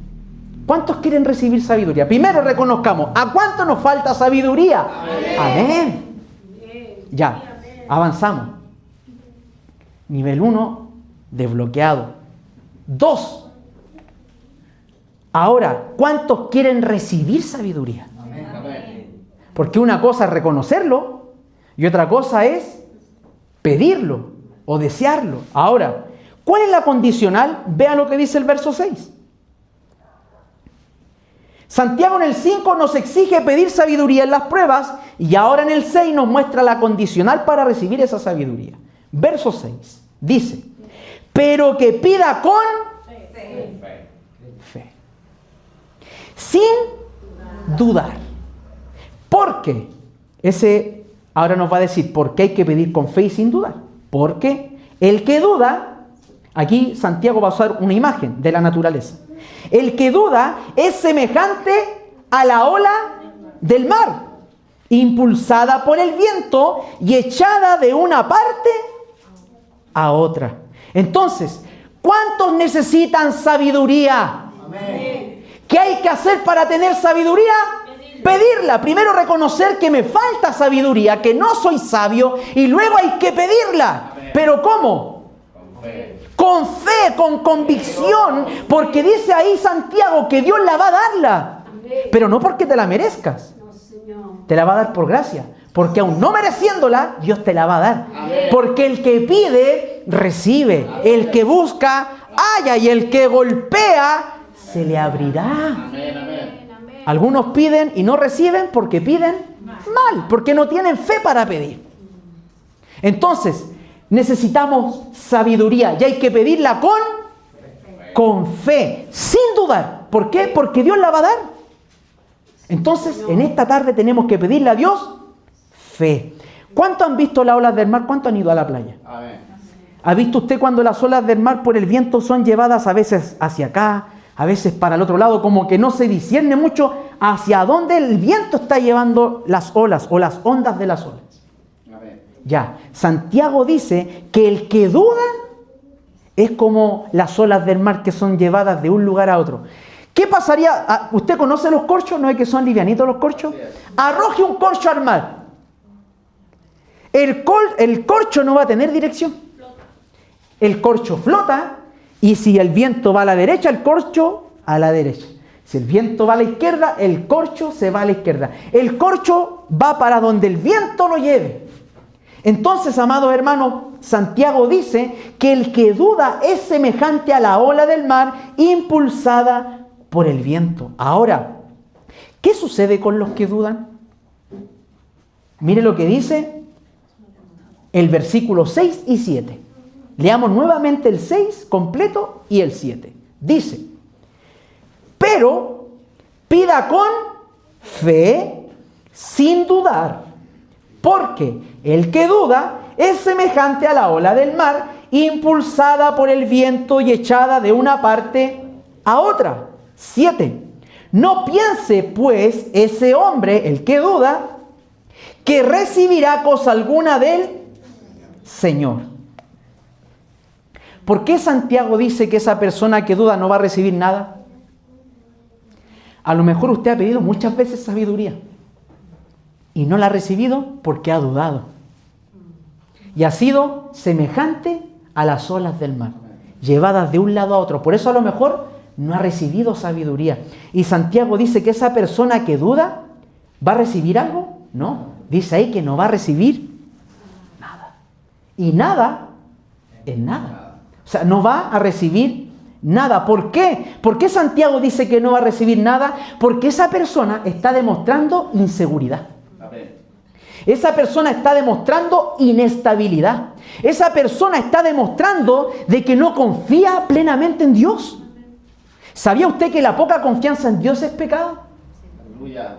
¿Cuántos quieren recibir sabiduría? Primero reconozcamos, ¿a cuánto nos falta sabiduría? Amén. Ya, avanzamos. Nivel 1, desbloqueado. 2. Ahora, ¿cuántos quieren recibir sabiduría? Porque una cosa es reconocerlo y otra cosa es pedirlo o desearlo. Ahora, ¿cuál es la condicional? Vean lo que dice el verso 6. Santiago en el 5 nos exige pedir sabiduría en las pruebas y ahora en el 6 nos muestra la condicional para recibir esa sabiduría. Verso 6 dice, pero que pida con fe. Sin dudar. ¿Por qué? Ese ahora nos va a decir por qué hay que pedir con fe y sin dudar. Porque el que duda, aquí Santiago va a usar una imagen de la naturaleza. El que duda es semejante a la ola del mar, impulsada por el viento y echada de una parte a otra. Entonces, ¿cuántos necesitan sabiduría? Amén. ¿Qué hay que hacer para tener sabiduría? Pedirla. Primero reconocer que me falta sabiduría, que no soy sabio, y luego hay que pedirla. Amén. ¿Pero cómo? Con fe. Con fe, con convicción, porque dice ahí Santiago que Dios la va a darla, pero no porque te la merezcas, te la va a dar por gracia, porque aún no mereciéndola, Dios te la va a dar, porque el que pide, recibe, el que busca, halla, y el que golpea, se le abrirá. Algunos piden y no reciben porque piden mal, porque no tienen fe para pedir. Entonces, necesitamos sabiduría y hay que pedirla con fe, sin dudar. ¿Por qué? Porque Dios la va a dar. Entonces, en esta tarde tenemos que pedirle a Dios fe. ¿Cuánto han visto las olas del mar? ¿Cuánto han ido a la playa? Amén. ¿Ha visto usted cuando las olas del mar por el viento son llevadas a veces hacia acá, a veces para el otro lado, como que no se discierne mucho hacia dónde el viento está llevando las olas o las ondas de las olas? Amén. Ya, Santiago dice que el que duda es como las olas del mar que son llevadas de un lugar a otro. ¿Qué pasaría? ¿Usted conoce los corchos? ¿No es que son livianitos los corchos? Arroje un corcho al mar. El corcho no va a tener dirección. El corcho flota, y si el viento va a la derecha, el corcho a la derecha. Si el viento va a la izquierda, el corcho se va a la izquierda. El corcho va para donde el viento lo lleve. Entonces, amados hermanos, Santiago dice que el que duda es semejante a la ola del mar impulsada por el viento. Ahora, ¿qué sucede con los que dudan? Mire lo que dice el versículo 6 y 7. Leamos nuevamente el 6 completo y el 7. Dice: pero pida con fe sin dudar, porque el que duda es semejante a la ola del mar, impulsada por el viento y echada de una parte a otra. 7. No piense pues ese hombre, el que duda, que recibirá cosa alguna del Señor. ¿Por qué Santiago dice que esa persona que duda no va a recibir nada? A lo mejor usted ha pedido muchas veces sabiduría y no la ha recibido porque ha dudado. Y ha sido semejante a las olas del mar, llevadas de un lado a otro. Por eso a lo mejor no ha recibido sabiduría. Y Santiago dice que esa persona que duda, ¿va a recibir algo? No, dice ahí que no va a recibir nada. Y nada es nada. O sea, no va a recibir nada. ¿Por qué? ¿Por qué Santiago dice que no va a recibir nada? Porque esa persona está demostrando inseguridad. Esa persona está demostrando inestabilidad. Esa persona está demostrando de que no confía plenamente en Dios. ¿Sabía usted que la poca confianza en Dios es pecado? Aleluya.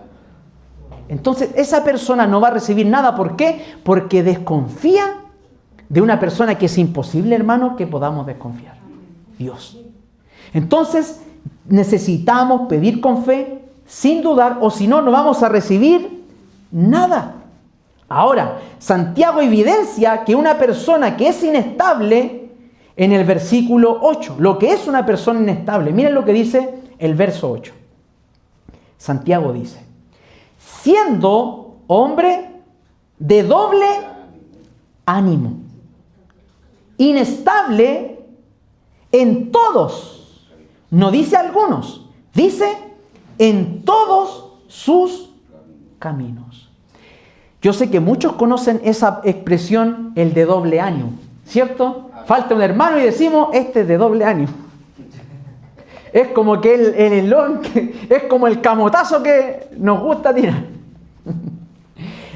Entonces esa persona no va a recibir nada. ¿Por qué? Porque desconfía de una persona que es imposible, hermano, que podamos desconfiar. Dios. Entonces necesitamos pedir con fe, sin dudar, o si no, no vamos a recibir nada. Ahora, Santiago evidencia que una persona que es inestable en el versículo 8, lo que es una persona inestable. Miren lo que dice el verso 8. Santiago dice: siendo hombre de doble ánimo, inestable en todos, no dice algunos, dice en todos sus caminos. Yo sé que muchos conocen esa expresión, el de doble ánimo, ¿cierto? Falta un hermano y decimos, este es de doble ánimo. Es como que es como el camotazo que nos gusta tirar.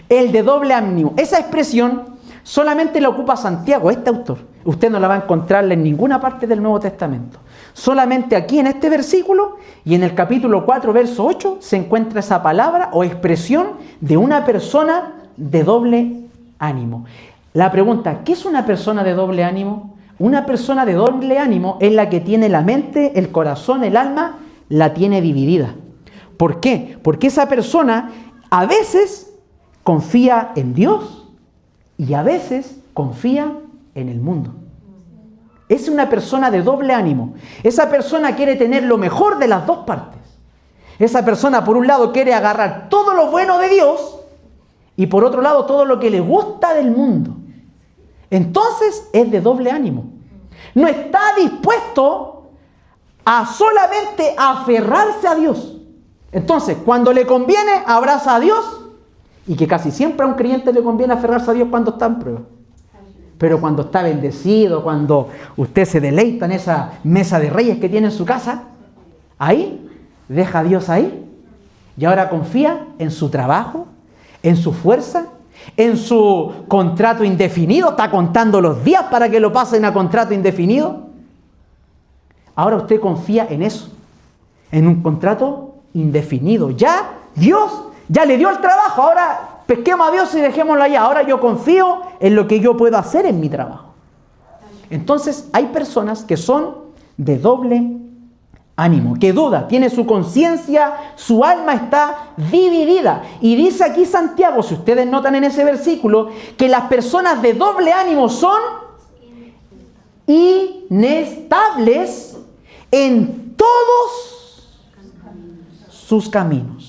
El de doble ánimo. Esa expresión solamente la ocupa Santiago, este autor. Usted no la va a encontrar en ninguna parte del Nuevo Testamento. Solamente aquí en este versículo y en el capítulo 4, verso 8, se encuentra esa palabra o expresión de una persona de doble ánimo. La pregunta, ¿qué es una persona de doble ánimo? Una persona de doble ánimo es la que tiene la mente, el corazón, el alma, la tiene dividida. ¿Por qué? Porque esa persona a veces confía en Dios y a veces confía en el mundo. Es una persona de doble ánimo. Esa persona quiere tener lo mejor de las dos partes. Esa persona, por un lado, quiere agarrar todo lo bueno de Dios y por otro lado, todo lo que le gusta del mundo. Entonces, es de doble ánimo. No está dispuesto a solamente aferrarse a Dios. Entonces, cuando le conviene, abraza a Dios, y que casi siempre a un creyente le conviene aferrarse a Dios cuando está en prueba. Pero cuando está bendecido, cuando usted se deleita en esa mesa de reyes que tiene en su casa, ahí, deja a Dios ahí, y ahora confía en su trabajo, en su fuerza, en su contrato indefinido, está contando los días para que lo pasen a contrato indefinido. Ahora usted confía en eso, en un contrato indefinido. Ya Dios ya le dio el trabajo, ahora pesquemos a Dios y dejémoslo allá. Ahora yo confío en lo que yo puedo hacer en mi trabajo. Entonces hay personas que son de doble ánimo, que duda, tiene su conciencia, su alma está dividida. Y dice aquí Santiago, si ustedes notan en ese versículo, que las personas de doble ánimo son inestables en todos sus caminos.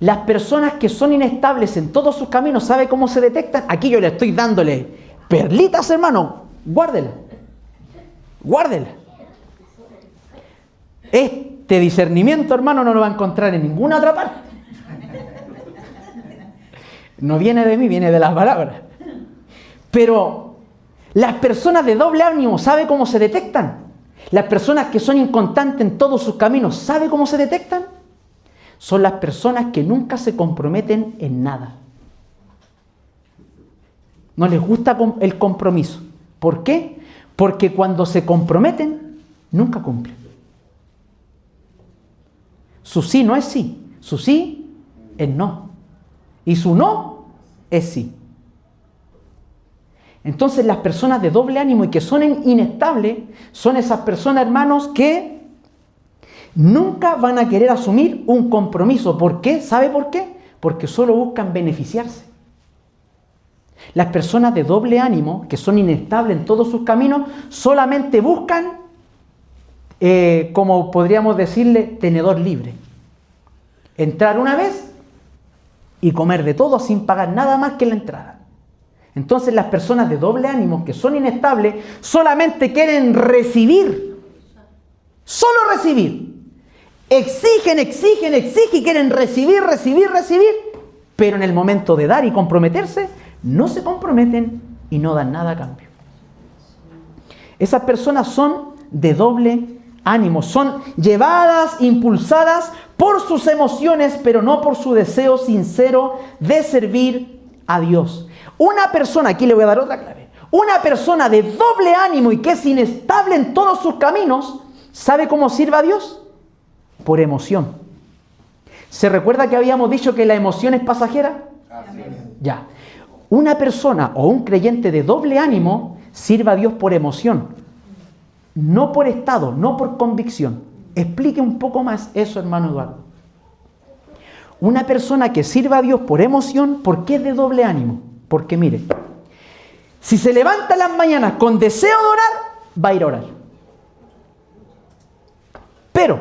Las personas que son inestables en todos sus caminos, ¿sabe cómo se detectan? Aquí yo le estoy dándole perlitas, hermano. Guárdela. Guárdela. Este discernimiento, hermano, no lo va a encontrar en ninguna otra parte. No viene de mí, viene de las palabras. Pero las personas de doble ánimo, ¿sabe cómo se detectan? Las personas que son inconstantes en todos sus caminos, ¿sabe cómo se detectan? Son las personas que nunca se comprometen en nada. No les gusta el compromiso. ¿Por qué? Porque cuando se comprometen, nunca cumplen. Su sí no es sí, su sí es no. Y su no es sí. Entonces las personas de doble ánimo y que son inestables son esas personas, hermanos, que nunca van a querer asumir un compromiso. ¿Por qué? ¿Sabe por qué? Porque solo buscan beneficiarse. Las personas de doble ánimo, que son inestables en todos sus caminos, solamente buscan, como podríamos decirle, tenedor libre. Entrar una vez y comer de todo sin pagar nada más que la entrada. Entonces las personas de doble ánimo, que son inestables, solamente quieren recibir. Solo recibir. Exigen y quieren recibir. Pero en el momento de dar y comprometerse, no se comprometen y no dan nada a cambio. Esas personas son de doble ánimo, son llevadas, impulsadas por sus emociones, pero no por su deseo sincero de servir a Dios. Una persona, aquí le voy a dar otra clave, una persona de doble ánimo y que es inestable en todos sus caminos, ¿sabe cómo sirve a Dios? Por emoción. ¿Se recuerda que habíamos dicho que la emoción es pasajera? Ya. Una persona o un creyente de doble ánimo sirve a Dios por emoción, no por estado, no por convicción. Explique un poco más eso, hermano Eduardo. Una persona que sirve a Dios por emoción, ¿por qué es de doble ánimo? Porque mire, si se levanta en las mañanas con deseo de orar, va a ir a orar. Pero,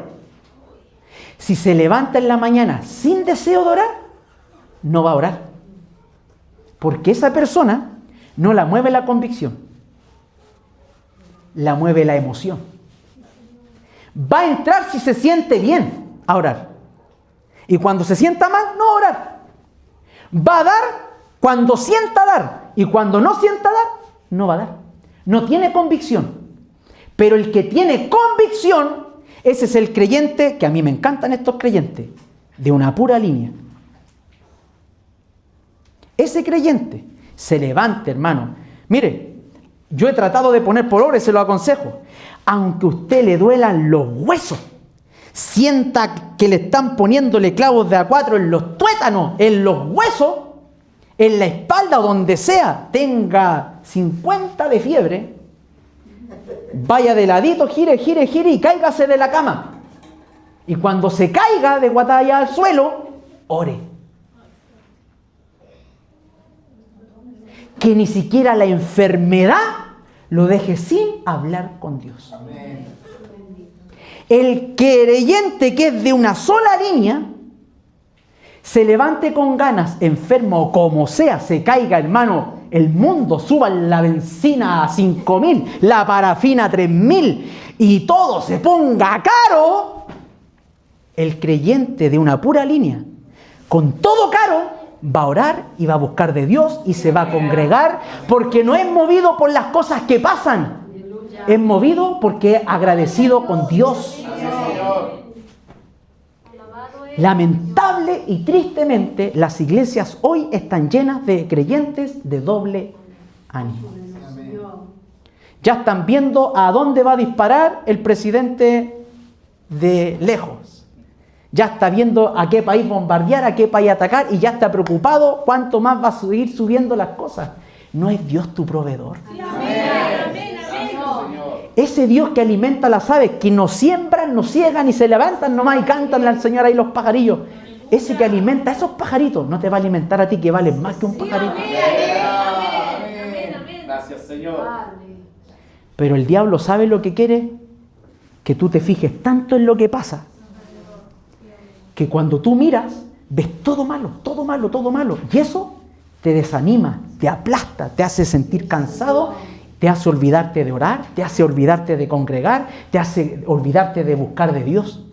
si se levanta en la mañana sin deseo de orar, no va a orar. Porque esa persona no la mueve la convicción, la mueve la emoción. Va a entrar si se siente bien a orar. Y cuando se sienta mal, no orar. Va a dar cuando sienta dar. Y cuando no sienta dar, no va a dar. No tiene convicción. Pero el que tiene convicción, ese es el creyente, que a mí me encantan estos creyentes, de una pura línea. Ese creyente se levante, hermano. Mire, yo he tratado de poner por obra y se lo aconsejo. Aunque a usted le duelan los huesos, sienta que le están poniéndole clavos de A4 en los tuétanos, en los huesos, en la espalda o donde sea, tenga 50 de fiebre, vaya de ladito, gire y cáigase de la cama. Y cuando se caiga de guatalla al suelo, ore. Que ni siquiera la enfermedad lo deje sin hablar con Dios. Amén. El creyente que es de una sola línea, se levante con ganas, enfermo o como sea, se caiga, hermano, el mundo, suban la benzina a 5.000, la parafina a 3.000 y todo se ponga caro, el creyente de una pura línea, con todo caro, va a orar y va a buscar de Dios y se va a congregar, porque no es movido por las cosas que pasan, es movido porque es agradecido con Dios. Lamentable y tristemente, las iglesias hoy están llenas de creyentes de doble ánimo. Ya están viendo a dónde va a disparar el presidente de lejos. Ya está viendo a qué país bombardear, a qué país atacar y ya está preocupado cuánto más va a seguir subiendo las cosas. ¿No es Dios tu proveedor? Ese Dios que alimenta a las aves, que no siembran, no ciegan y se levantan nomás y cantan al Señor ahí los pajarillos. Ese que alimenta a esos pajaritos, no te va a alimentar a ti que vales más que un pajarito. Gracias, Señor. Pero el diablo sabe lo que quiere, que tú te fijes tanto en lo que pasa, que cuando tú miras, ves todo malo, todo malo, todo malo. Y eso te desanima, te aplasta, te hace sentir cansado, te hace olvidarte de orar, te hace olvidarte de congregar, te hace olvidarte de buscar de Dios.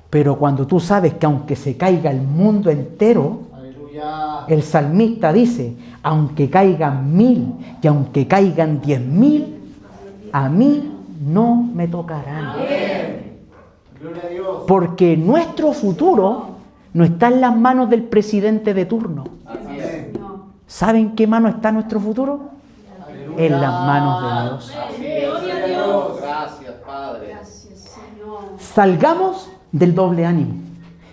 Pero cuando tú sabes que aunque se caiga el mundo entero, Aleluya. el salmista dice, aunque caigan 1000 y aunque caigan 10.000, a mí no me tocarán. Amén. Gloria a Dios. Porque nuestro futuro no está en las manos del presidente de turno. Así es. ¿Saben qué mano está nuestro futuro? Aleluya. En las manos de Dios. Así es. Gloria a Dios. Gracias, Padre. Salgamos del doble ánimo.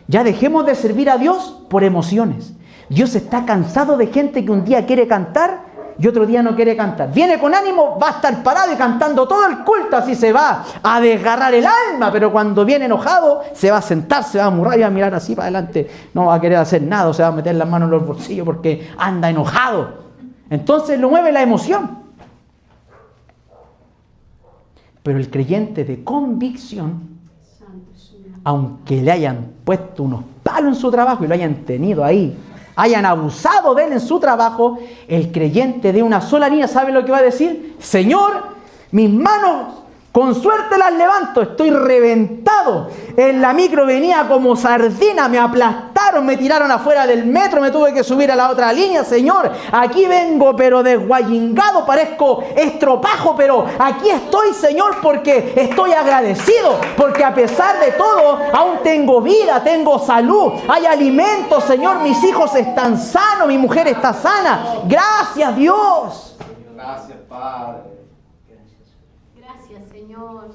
Ya dejemos de servir a Dios por emociones. Dios está cansado de gente que un día quiere cantar y otro día no quiere cantar. Viene con ánimo, va a estar parado y cantando todo el culto, así se va a desgarrar el alma, pero cuando viene enojado se va a sentar, se va a amurrar y va a mirar así para adelante. No va a querer hacer nada, o se va a meter las manos en los bolsillos porque anda enojado. Entonces lo mueve la emoción. Pero el creyente de convicción, aunque le hayan puesto unos palos en su trabajo y lo hayan tenido ahí, hayan abusado de él en su trabajo, el creyente de una sola línea, ¿sabe lo que va a decir? Señor, mis manos con suerte las levanto, estoy reventado. En la micro venía como sardina, me aplastaron, me tiraron afuera del metro, me tuve que subir a la otra línea. Señor, aquí vengo pero desguayingado, parezco estropajo, pero aquí estoy, Señor, porque estoy agradecido, porque a pesar de todo, aún tengo vida, tengo salud, hay alimento, Señor, mis hijos están sanos, mi mujer está sana. Gracias, Dios. Gracias, Padre. Señor.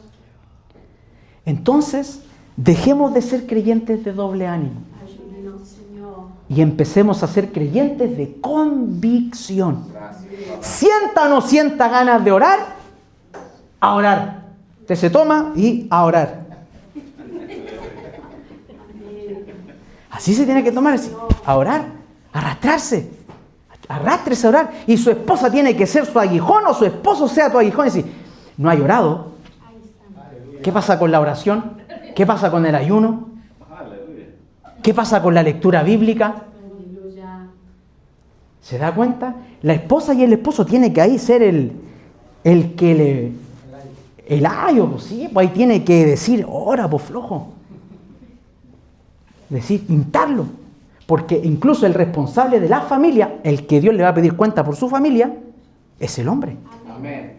Entonces, dejemos de ser creyentes de doble ánimo Ayúdenos, Señor. y empecemos a ser creyentes de convicción. Gracias. Sienta o no sienta ganas de orar, a orar. Usted se toma y a orar. Así se tiene que tomar, a orar, arrastrarse. Arrástrese a orar. Y su esposa tiene que ser su aguijón o su esposo sea tu aguijón. Y decir, no ha llorado. ¿Qué pasa con la oración? ¿Qué pasa con el ayuno? ¿Qué pasa con la lectura bíblica? ¿Se da cuenta? La esposa y el esposo tiene que ahí ser el que el ayo, pues sí, pues ahí tiene que decir, ora, pues flojo. Decir, pintarlo. Porque incluso el responsable de la familia, el que Dios le va a pedir cuenta por su familia, es el hombre. Amén.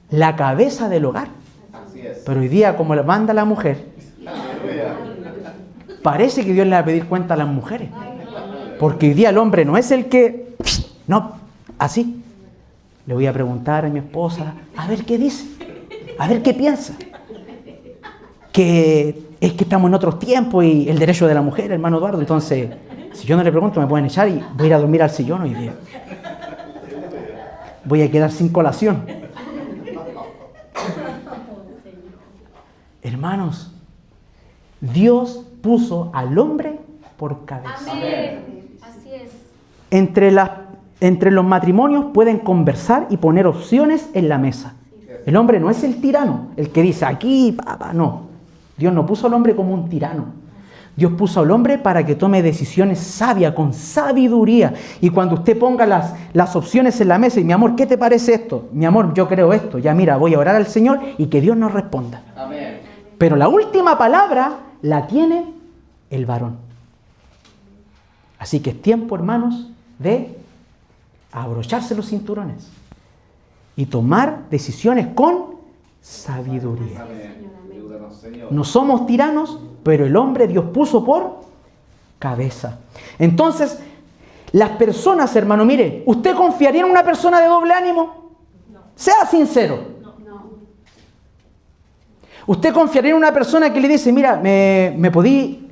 La cabeza del hogar. Así es. Pero hoy día, como le manda la mujer, Aleluya. parece que Dios le va a pedir cuenta a las mujeres. Porque hoy día el hombre no es el que... No, así. Le voy a preguntar a mi esposa, a ver qué dice, a ver qué piensa. Que es que estamos en otros tiempos y el derecho de la mujer, hermano Eduardo. Entonces, si yo no le pregunto, me pueden echar y voy a ir a dormir al sillón hoy día. Voy a quedar sin colación. Hermanos, Dios puso al hombre por cabeza. Amén. Así es. Entre los matrimonios pueden conversar y poner opciones en la mesa. El hombre no es el tirano, el que dice aquí, papá, no. Dios no puso al hombre como un tirano. Dios puso al hombre para que tome decisiones sabias, con sabiduría. Y cuando usted ponga las opciones en la mesa y mi amor, ¿qué te parece esto? Mi amor, yo creo esto. Ya mira, voy a orar al Señor y que Dios nos responda. Amén. Pero la última palabra la tiene el varón. Así que es tiempo, hermanos, de abrocharse los cinturones y tomar decisiones con sabiduría. Amén. Ayúdanos, Señor. No somos tiranos, pero el hombre Dios puso por cabeza. Entonces, las personas, hermano, mire, ¿usted confiaría en una persona de doble ánimo? No. Sea sincero. No. Usted confiaría en una persona que le dice, mira, ¿me podí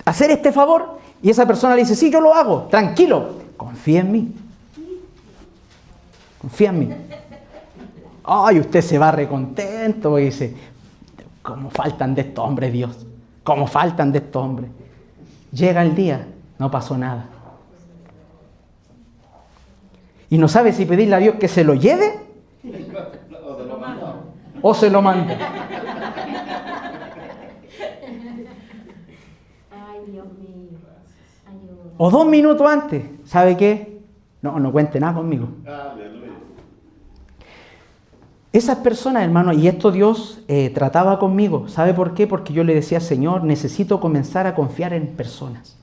hacer este favor? Y esa persona le dice, sí, yo lo hago, tranquilo, confía en mí. Confía en mí. Ay, usted se va recontento y dice, ¿cómo faltan de estos hombres, Dios? ¿Cómo faltan de estos hombres? Llega el día, no pasó nada. Y no sabe si pedirle a Dios que se lo lleve o se lo mande. Ay, Dios mío. Ayuda. O 2 minutos antes, ¿sabe qué? No cuente nada conmigo. Esas personas, hermano, y esto Dios trataba conmigo. ¿Sabe por qué? Porque yo le decía, Señor, necesito comenzar a confiar en personas.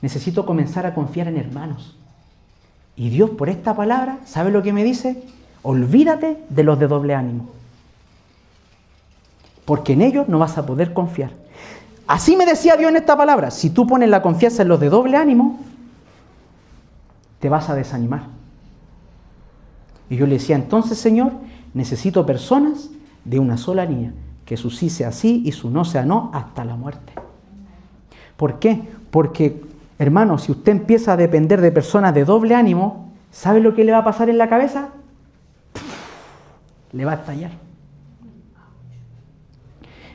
Necesito comenzar a confiar en hermanos. Y Dios, por esta palabra, ¿sabe lo que me dice? Olvídate de los de doble ánimo. Porque en ellos no vas a poder confiar. Así me decía Dios en esta palabra. Si tú pones la confianza en los de doble ánimo, te vas a desanimar. Y yo le decía, entonces, Señor, necesito personas de una sola línea, que su sí sea sí y su no sea no hasta la muerte. ¿Por qué? Porque, hermano, si usted empieza a depender de personas de doble ánimo, ¿sabe lo que le va a pasar en la cabeza? Le va a estallar.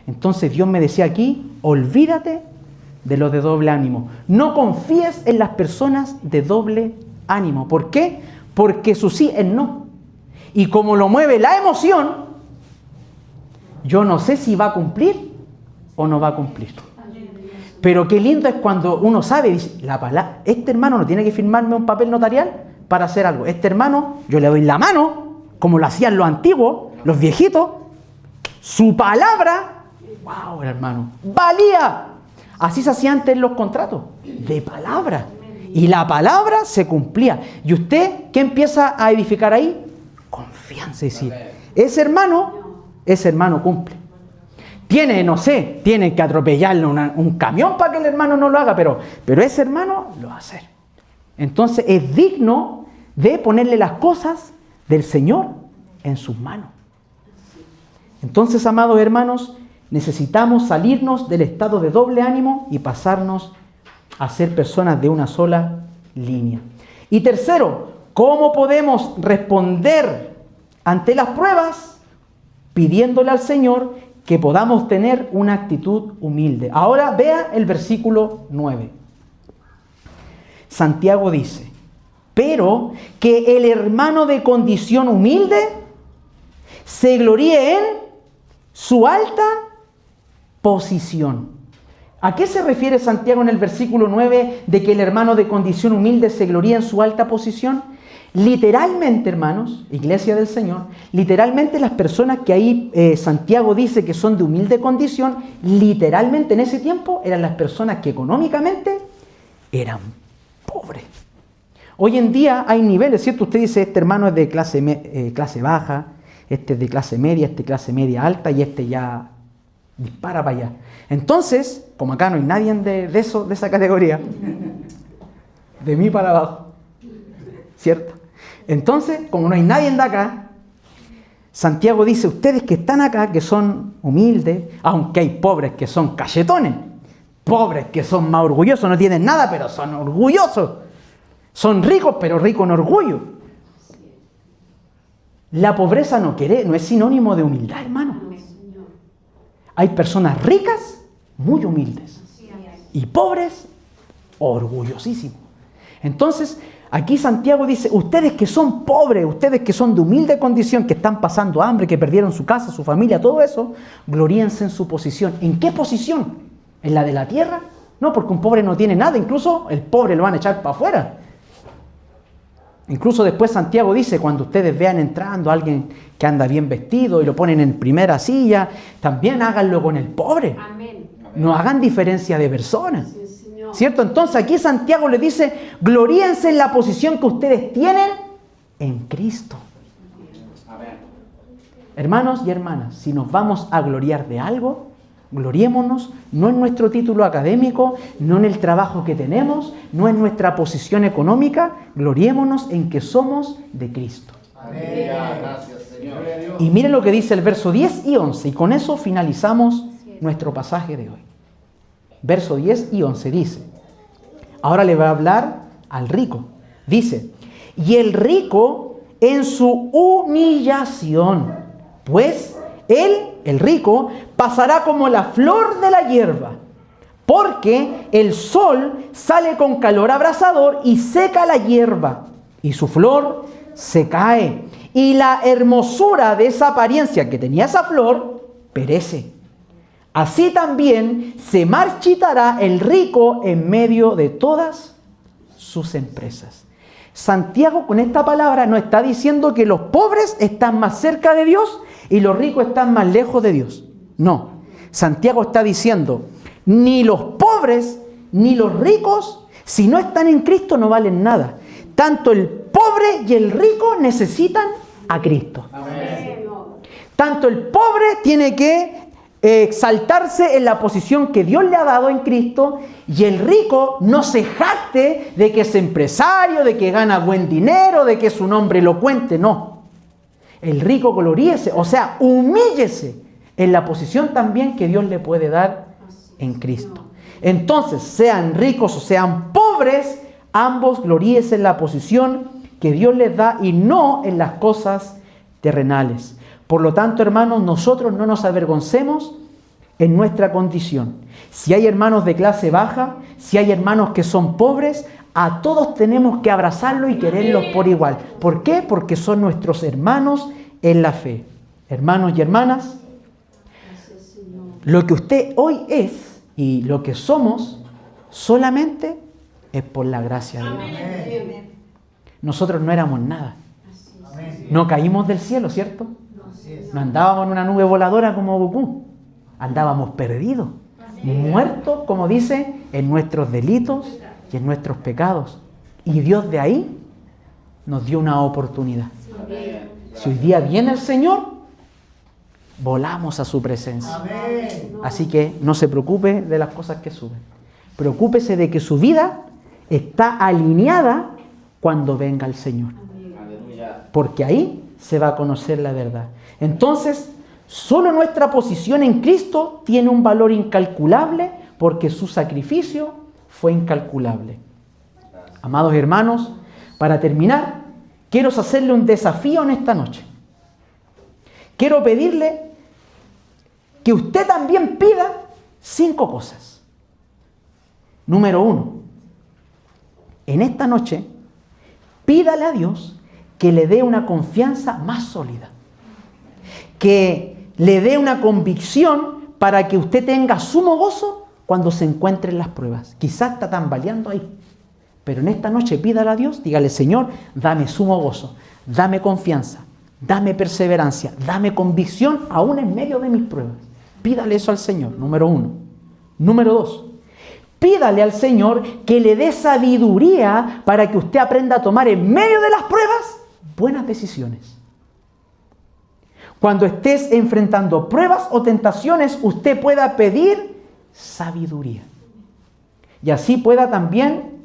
Entonces Dios me decía aquí, olvídate de los de doble ánimo. No confíes en las personas de doble ánimo. ¿Por qué? Porque su sí es no. Y como lo mueve la emoción, yo no sé si va a cumplir o no va a cumplir. Pero qué lindo es cuando uno sabe, dice, la palabra, este hermano no tiene que firmarme un papel notarial para hacer algo. Este hermano, yo le doy la mano, como lo hacían los antiguos, los viejitos, su palabra, wow, hermano, valía. Así se hacía antes los contratos, de palabra. Y la palabra se cumplía. ¿Y usted qué empieza a edificar ahí? Confianza, es decir, ese hermano cumple. Tiene, no sé, tiene que atropellarle un camión para que el hermano no lo haga, pero ese hermano lo va a hacer. Entonces es digno de ponerle las cosas del Señor en sus manos. Entonces, amados hermanos, necesitamos salirnos del estado de doble ánimo y pasarnos a ser personas de una sola línea. Y tercero, ¿cómo podemos responder ante las pruebas? Pidiéndole al Señor que podamos tener una actitud humilde. Ahora vea el versículo 9. Santiago dice, pero que el hermano de condición humilde se gloríe en su alta posición. ¿A qué se refiere Santiago en el versículo 9 de que el hermano de condición humilde se gloría en su alta posición? Literalmente, hermanos, Iglesia del Señor, literalmente las personas que ahí Santiago dice que son de humilde condición, literalmente en ese tiempo eran las personas que económicamente eran pobres. Hoy en día hay niveles, ¿cierto? Usted dice, este hermano es de clase baja, este es de clase media, este clase media alta y este ya dispara para allá. Entonces, como acá no hay nadie de esa categoría, de mí para abajo, ¿cierto? Entonces, como no hay nadie de acá, Santiago dice, ustedes que están acá, que son humildes, aunque hay pobres que son cachetones, pobres que son más orgullosos, no tienen nada, pero son orgullosos, son ricos, pero ricos en orgullo. La pobreza no es sinónimo de humildad, hermano. Hay personas ricas, muy humildes, y pobres, orgullosísimos. Entonces, aquí Santiago dice, ustedes que son pobres, ustedes que son de humilde condición, que están pasando hambre, que perdieron su casa, su familia, todo eso, gloríense en su posición. ¿En qué posición? ¿En la de la tierra? No, porque un pobre no tiene nada, incluso el pobre lo van a echar para afuera. Incluso después Santiago dice, cuando ustedes vean entrando a alguien que anda bien vestido y lo ponen en primera silla, también háganlo con el pobre. Amén. No hagan diferencia de personas. Sí, Señor. ¿Cierto? Entonces aquí Santiago le dice, gloríense en la posición que ustedes tienen en Cristo. Amén. Hermanos y hermanas, si nos vamos a gloriar de algo, gloriémonos no en nuestro título académico, no en el trabajo que tenemos, no en nuestra posición económica, gloriémonos en que somos de Cristo. Amén. Gracias, Señor. Y miren lo que dice el verso 10 y 11. Y con eso finalizamos nuestro pasaje de hoy. Verso 10 y 11 dice. Ahora le va a hablar al rico. Dice, y el rico en su humillación, pues él, el rico, pasará como la flor de la hierba, porque el sol sale con calor abrasador y seca la hierba, y su flor se cae, y la hermosura de esa apariencia que tenía esa flor perece. Así también se marchitará el rico en medio de todas sus empresas. Santiago con esta palabra no está diciendo que los pobres están más cerca de Dios y los ricos están más lejos de Dios. No, Santiago está diciendo, ni los pobres ni los ricos, si no están en Cristo, no valen nada. Tanto el pobre y el rico necesitan a Cristo. Amén. Tanto el pobre tiene que exaltarse en la posición que Dios le ha dado en Cristo, y el rico no se jacte de que es empresario, de que gana buen dinero, de que es un hombre elocuente, no. El rico gloríese, o sea, humíllese en la posición también que Dios le puede dar en Cristo. Entonces, sean ricos o sean pobres, ambos gloríese en la posición que Dios les da y no en las cosas terrenales. Por lo tanto, hermanos, nosotros no nos avergoncemos en nuestra condición. Si hay hermanos de clase baja, si hay hermanos que son pobres, a todos tenemos que abrazarlos y quererlos por igual. ¿Por qué? Porque son nuestros hermanos en la fe. Hermanos y hermanas, lo que usted hoy es y lo que somos solamente es por la gracia de Dios. Nosotros no éramos nada. No caímos del cielo, ¿cierto? No andábamos en una nube voladora como Goku. Andábamos perdidos, muertos, como dice, en nuestros delitos y en nuestros pecados. Y Dios de ahí nos dio una oportunidad. Si hoy día viene el Señor, volamos a su presencia. Así que no se preocupe de las cosas que suben. Preocúpese de que su vida está alineada cuando venga el Señor. Porque ahí se va a conocer la verdad. Entonces, solo nuestra posición en Cristo tiene un valor incalculable porque su sacrificio fue incalculable. Amados hermanos, para terminar, quiero hacerle un desafío en esta noche. Quiero pedirle que usted también pida 5 cosas. Número 1, en esta noche, pídale a Dios que le dé una confianza más sólida, que le dé una convicción para que usted tenga sumo gozo cuando se encuentre en las pruebas. Quizás está tambaleando ahí, pero en esta noche pídale a Dios, dígale: Señor, dame sumo gozo, dame confianza, dame perseverancia, dame convicción aún en medio de mis pruebas. Pídale eso al Señor, número 1. Número 2, pídale al Señor que le dé sabiduría para que usted aprenda a tomar en medio de las pruebas buenas decisiones. Cuando estés enfrentando pruebas o tentaciones, usted pueda pedir sabiduría. Y así pueda también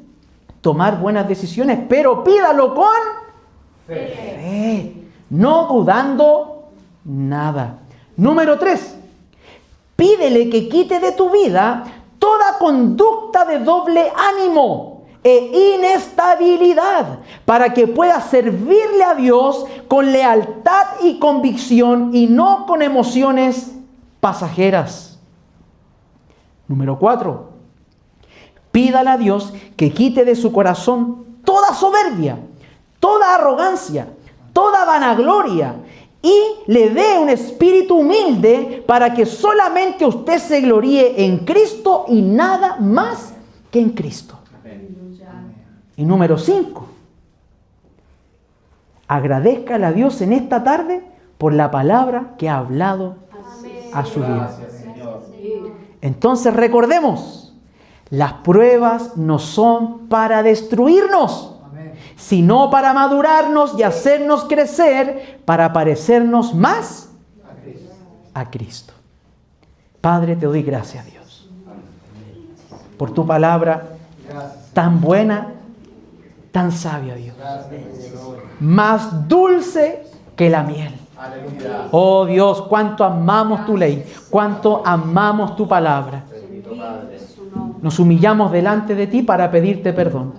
tomar buenas decisiones, pero pídalo con fe, no dudando nada. Número 3, pídele que quite de tu vida toda conducta de doble ánimo e inestabilidad, para que puedas servirle a Dios con lealtad y convicción y no con emociones pasajeras. Número 4, pídale a Dios que quite de su corazón toda soberbia, toda arrogancia, toda vanagloria y le dé un espíritu humilde para que solamente usted se gloríe en Cristo y nada más que en Cristo. Y número 5, agradézcale a Dios en esta tarde por la palabra que ha hablado a su vida. Entonces recordemos, las pruebas no son para destruirnos, sino para madurarnos y hacernos crecer para parecernos más a Cristo. Padre, te doy gracias, Dios, por tu palabra tan buena, tan sabia, Dios, más dulce que la miel. Aleluya. Oh Dios, cuánto amamos tu ley, cuánto amamos tu palabra. Bendito Padre. Nos humillamos delante de ti para pedirte perdón.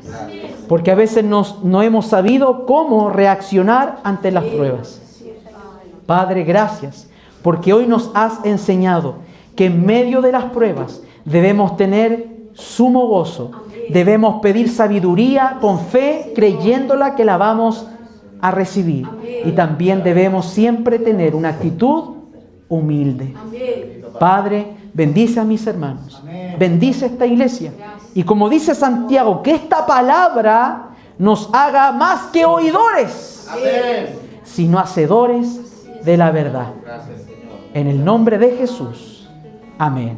Porque a veces no hemos sabido cómo reaccionar ante las pruebas. Padre, gracias, porque hoy nos has enseñado que en medio de las pruebas debemos tener sumo gozo. Debemos pedir sabiduría con fe, creyéndola que la vamos a recibir. Y también debemos siempre tener una actitud humilde. Padre, bendice a mis hermanos. Bendice esta iglesia. Y como dice Santiago, que esta palabra nos haga más que oidores, Amén. sino hacedores de la verdad. Gracias, Señor. En el nombre de Jesús. Amén.